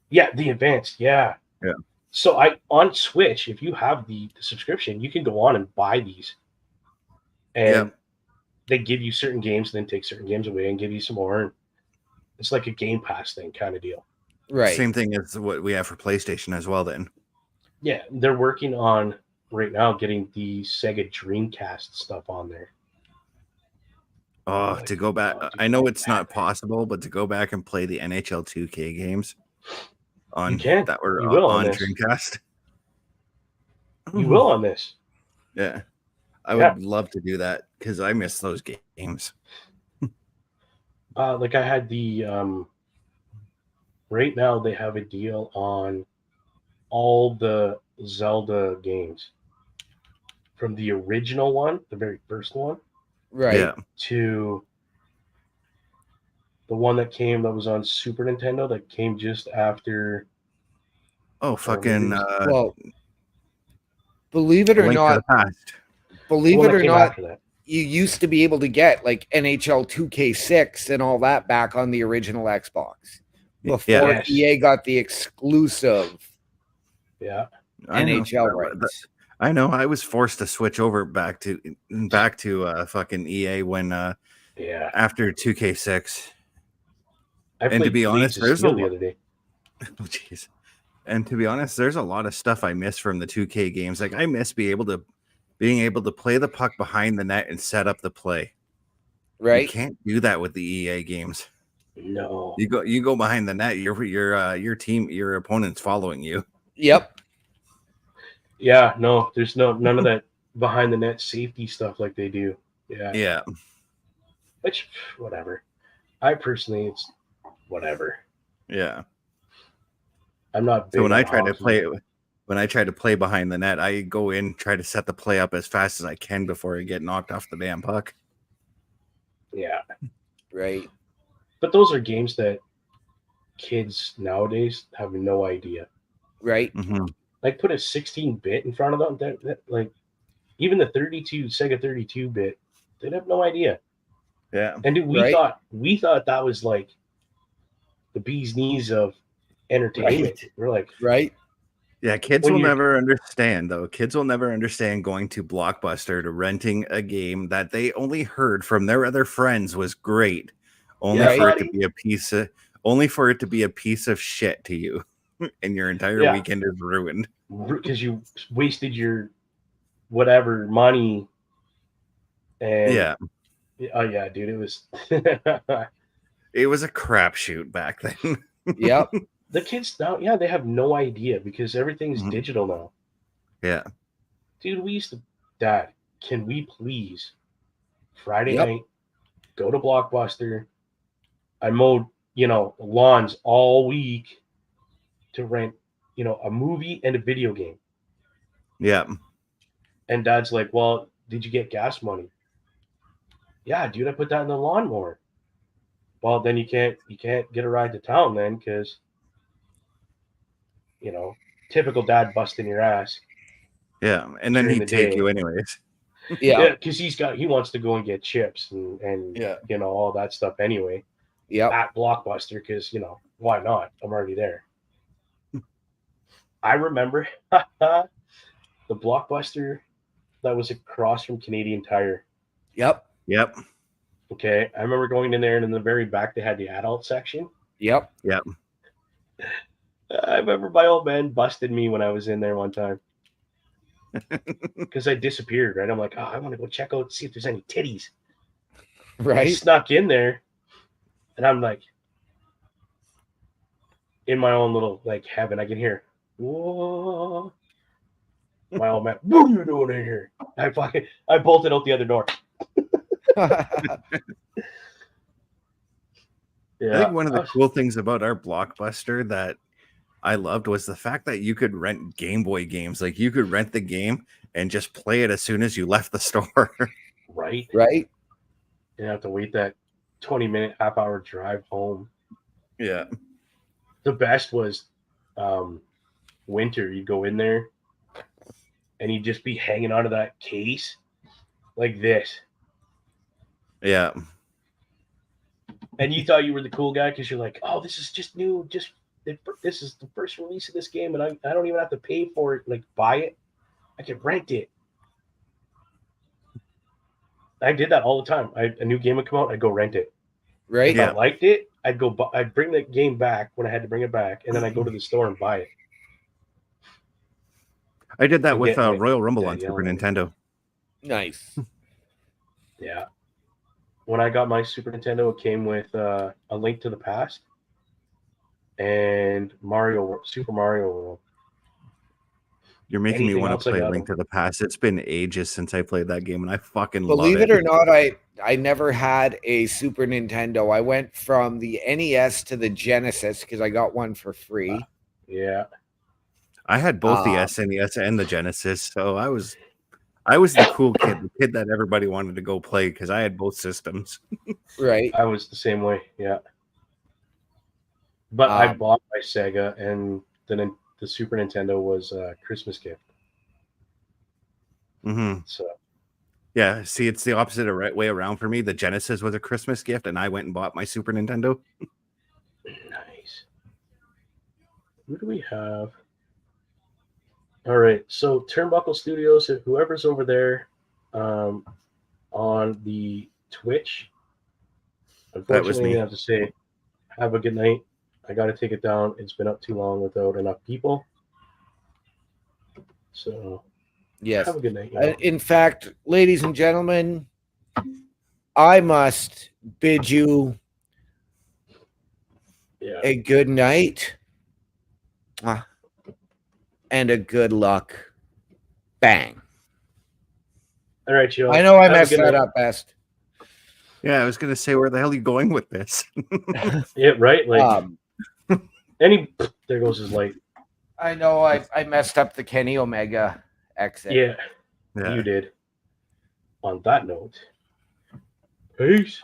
[SPEAKER 2] Yeah, the Advance. Yeah.
[SPEAKER 3] Yeah.
[SPEAKER 2] So on Switch, if you have the subscription, you can go on and buy these, and they give you certain games, then take certain games away and give you some more. It's like a Game Pass thing kind of deal.
[SPEAKER 1] Right.
[SPEAKER 3] Same thing as what we have for PlayStation as well. Then.
[SPEAKER 2] Yeah, they're working on right now getting the Sega Dreamcast stuff on there.
[SPEAKER 3] Oh, to go back, I know it's not possible, but to go back and play the NHL 2K games on that were on Dreamcast.
[SPEAKER 2] You will on this.
[SPEAKER 3] Yeah. I would love to do that because I miss those games.
[SPEAKER 2] Like I had the right now they have a deal on all the Zelda games from the original one, the very first one,
[SPEAKER 1] right,
[SPEAKER 2] to the one that was on Super Nintendo that came just after.
[SPEAKER 3] Oh, fucking!
[SPEAKER 1] Well, believe it or not, you used to be able to get like NHL 2K6 and all that back on the original Xbox before EA got the exclusive NHL rights.
[SPEAKER 3] I know. I was forced to switch over back to fucking EA when after 2K6. And to be honest, there's a lot. Oh, jeez. And to be honest, there's a lot of stuff I miss from the 2K games. Like I miss being able to play the puck behind the net and set up the play.
[SPEAKER 1] Right.
[SPEAKER 3] You can't do that with the EA games.
[SPEAKER 2] No.
[SPEAKER 3] You go behind the net, your team, your opponent's following you.
[SPEAKER 1] Yep.
[SPEAKER 2] Yeah, no, there's none of that behind the net safety stuff like they do. Yeah.
[SPEAKER 3] Yeah.
[SPEAKER 2] Which whatever. I personally it's whatever.
[SPEAKER 3] Yeah.
[SPEAKER 2] I'm not big
[SPEAKER 3] so when I try to play behind the net, I go in, try to set the play up as fast as I can before I get knocked off the damn puck.
[SPEAKER 2] Yeah.
[SPEAKER 1] Right.
[SPEAKER 2] But those are games that kids nowadays have no idea.
[SPEAKER 1] Right.
[SPEAKER 3] Mm-hmm.
[SPEAKER 2] Like put a 16-bit in front of them, that like even the Sega 32-bit, they'd have no idea.
[SPEAKER 3] Yeah.
[SPEAKER 2] And dude, we thought that was like the bee's knees of entertainment.
[SPEAKER 1] Right.
[SPEAKER 2] We're like,
[SPEAKER 1] right.
[SPEAKER 3] Yeah, kids will never understand, though. Kids will never understand going to Blockbuster to renting a game that they only heard from their other friends was great, only for it to be a piece of shit to you, and your entire weekend is ruined
[SPEAKER 2] because you wasted your whatever money. And oh yeah, dude, it was
[SPEAKER 3] it was a crapshoot back then.
[SPEAKER 1] Yep.
[SPEAKER 2] The kids now, they have no idea because everything's digital now.
[SPEAKER 3] Yeah.
[SPEAKER 2] Dude, we used to, Dad, can we please Friday night go to Blockbuster? I mowed, lawns all week to rent, a movie and a video game.
[SPEAKER 3] Yeah.
[SPEAKER 2] And Dad's like, well, did you get gas money? Yeah, dude, I put that in the lawnmower. Well, then you can't get a ride to town then because typical dad busting your ass.
[SPEAKER 3] Yeah, and then he'd take you anyways.
[SPEAKER 2] Yeah, because he wants to go and get chips and all that stuff anyway.
[SPEAKER 1] Yeah,
[SPEAKER 2] at Blockbuster because why not? I'm already there. I remember the Blockbuster that was across from Canadian Tire.
[SPEAKER 1] Yep.
[SPEAKER 2] Okay, I remember going in there, and in the very back they had the adult section.
[SPEAKER 1] Yep.
[SPEAKER 2] I remember my old man busted me when I was in there one time because I disappeared. Right, I'm like, oh, I want to go check out, see if there's any titties.
[SPEAKER 1] Right.
[SPEAKER 2] I snuck in there, and I'm like, in my own little like heaven. I can hear, whoa. My old man, what are you doing in here? I bolted out the other door.
[SPEAKER 3] I think one of the cool things about our Blockbuster that I loved was the fact that you could rent Game Boy games. Like you could rent the game and just play it as soon as you left the store.
[SPEAKER 2] Right.
[SPEAKER 1] You
[SPEAKER 2] have to wait that 20-minute, half-hour drive home.
[SPEAKER 3] Yeah.
[SPEAKER 2] The best was winter. You'd go in there and you'd just be hanging onto that case like this.
[SPEAKER 3] Yeah.
[SPEAKER 2] And you thought you were the cool guy because you're like, oh, this is just new. This is the first release of this game, and I don't even have to pay for it, like buy it. I can rent it. I did that all the time. A new game would come out, I'd go rent it.
[SPEAKER 1] Right.
[SPEAKER 2] If I liked it, I'd bring the game back when I had to bring it back, and then I'd go to the store and buy it.
[SPEAKER 3] I did that with Royal Rumble on Super Nintendo.
[SPEAKER 1] Nice.
[SPEAKER 2] Yeah. When I got my Super Nintendo, it came with A Link to the Past and Super Mario World.
[SPEAKER 3] You're making me want to play A Link to the Past. It's been ages since I played that game, and I fucking love it.
[SPEAKER 1] Believe it or not, I never had a Super Nintendo. I went from the NES to the Genesis because I got one for free.
[SPEAKER 2] Yeah.
[SPEAKER 3] I had both the SNES and the Genesis, so I was the cool kid, the kid that everybody wanted to go play because I had both systems.
[SPEAKER 1] Right.
[SPEAKER 2] I was the same way, yeah. But I bought my Sega, and then the Super Nintendo was a Christmas gift.
[SPEAKER 3] Mm-hmm.
[SPEAKER 2] So,
[SPEAKER 3] yeah, see, it's the opposite way around for me. The Genesis was a Christmas gift, and I went and bought my Super Nintendo.
[SPEAKER 2] Nice. Who do we have? All right, so Turnbuckle Studios, whoever's over there on the Twitch, unfortunately, I have to say, have a good night. I got to take it down. It's been up too long without enough people. So,
[SPEAKER 1] yes.
[SPEAKER 2] Have a good night.
[SPEAKER 1] In fact, ladies and gentlemen, I must bid you a good night. And a good luck. Bang.
[SPEAKER 2] All right, Joe.
[SPEAKER 1] I know I messed that up best.
[SPEAKER 3] Yeah, I was going to say, where the hell are you going with this?
[SPEAKER 2] Yeah, right? Like, there goes his light.
[SPEAKER 1] I know I messed up the Kenny Omega exit.
[SPEAKER 2] Yeah, you did. On that note, peace.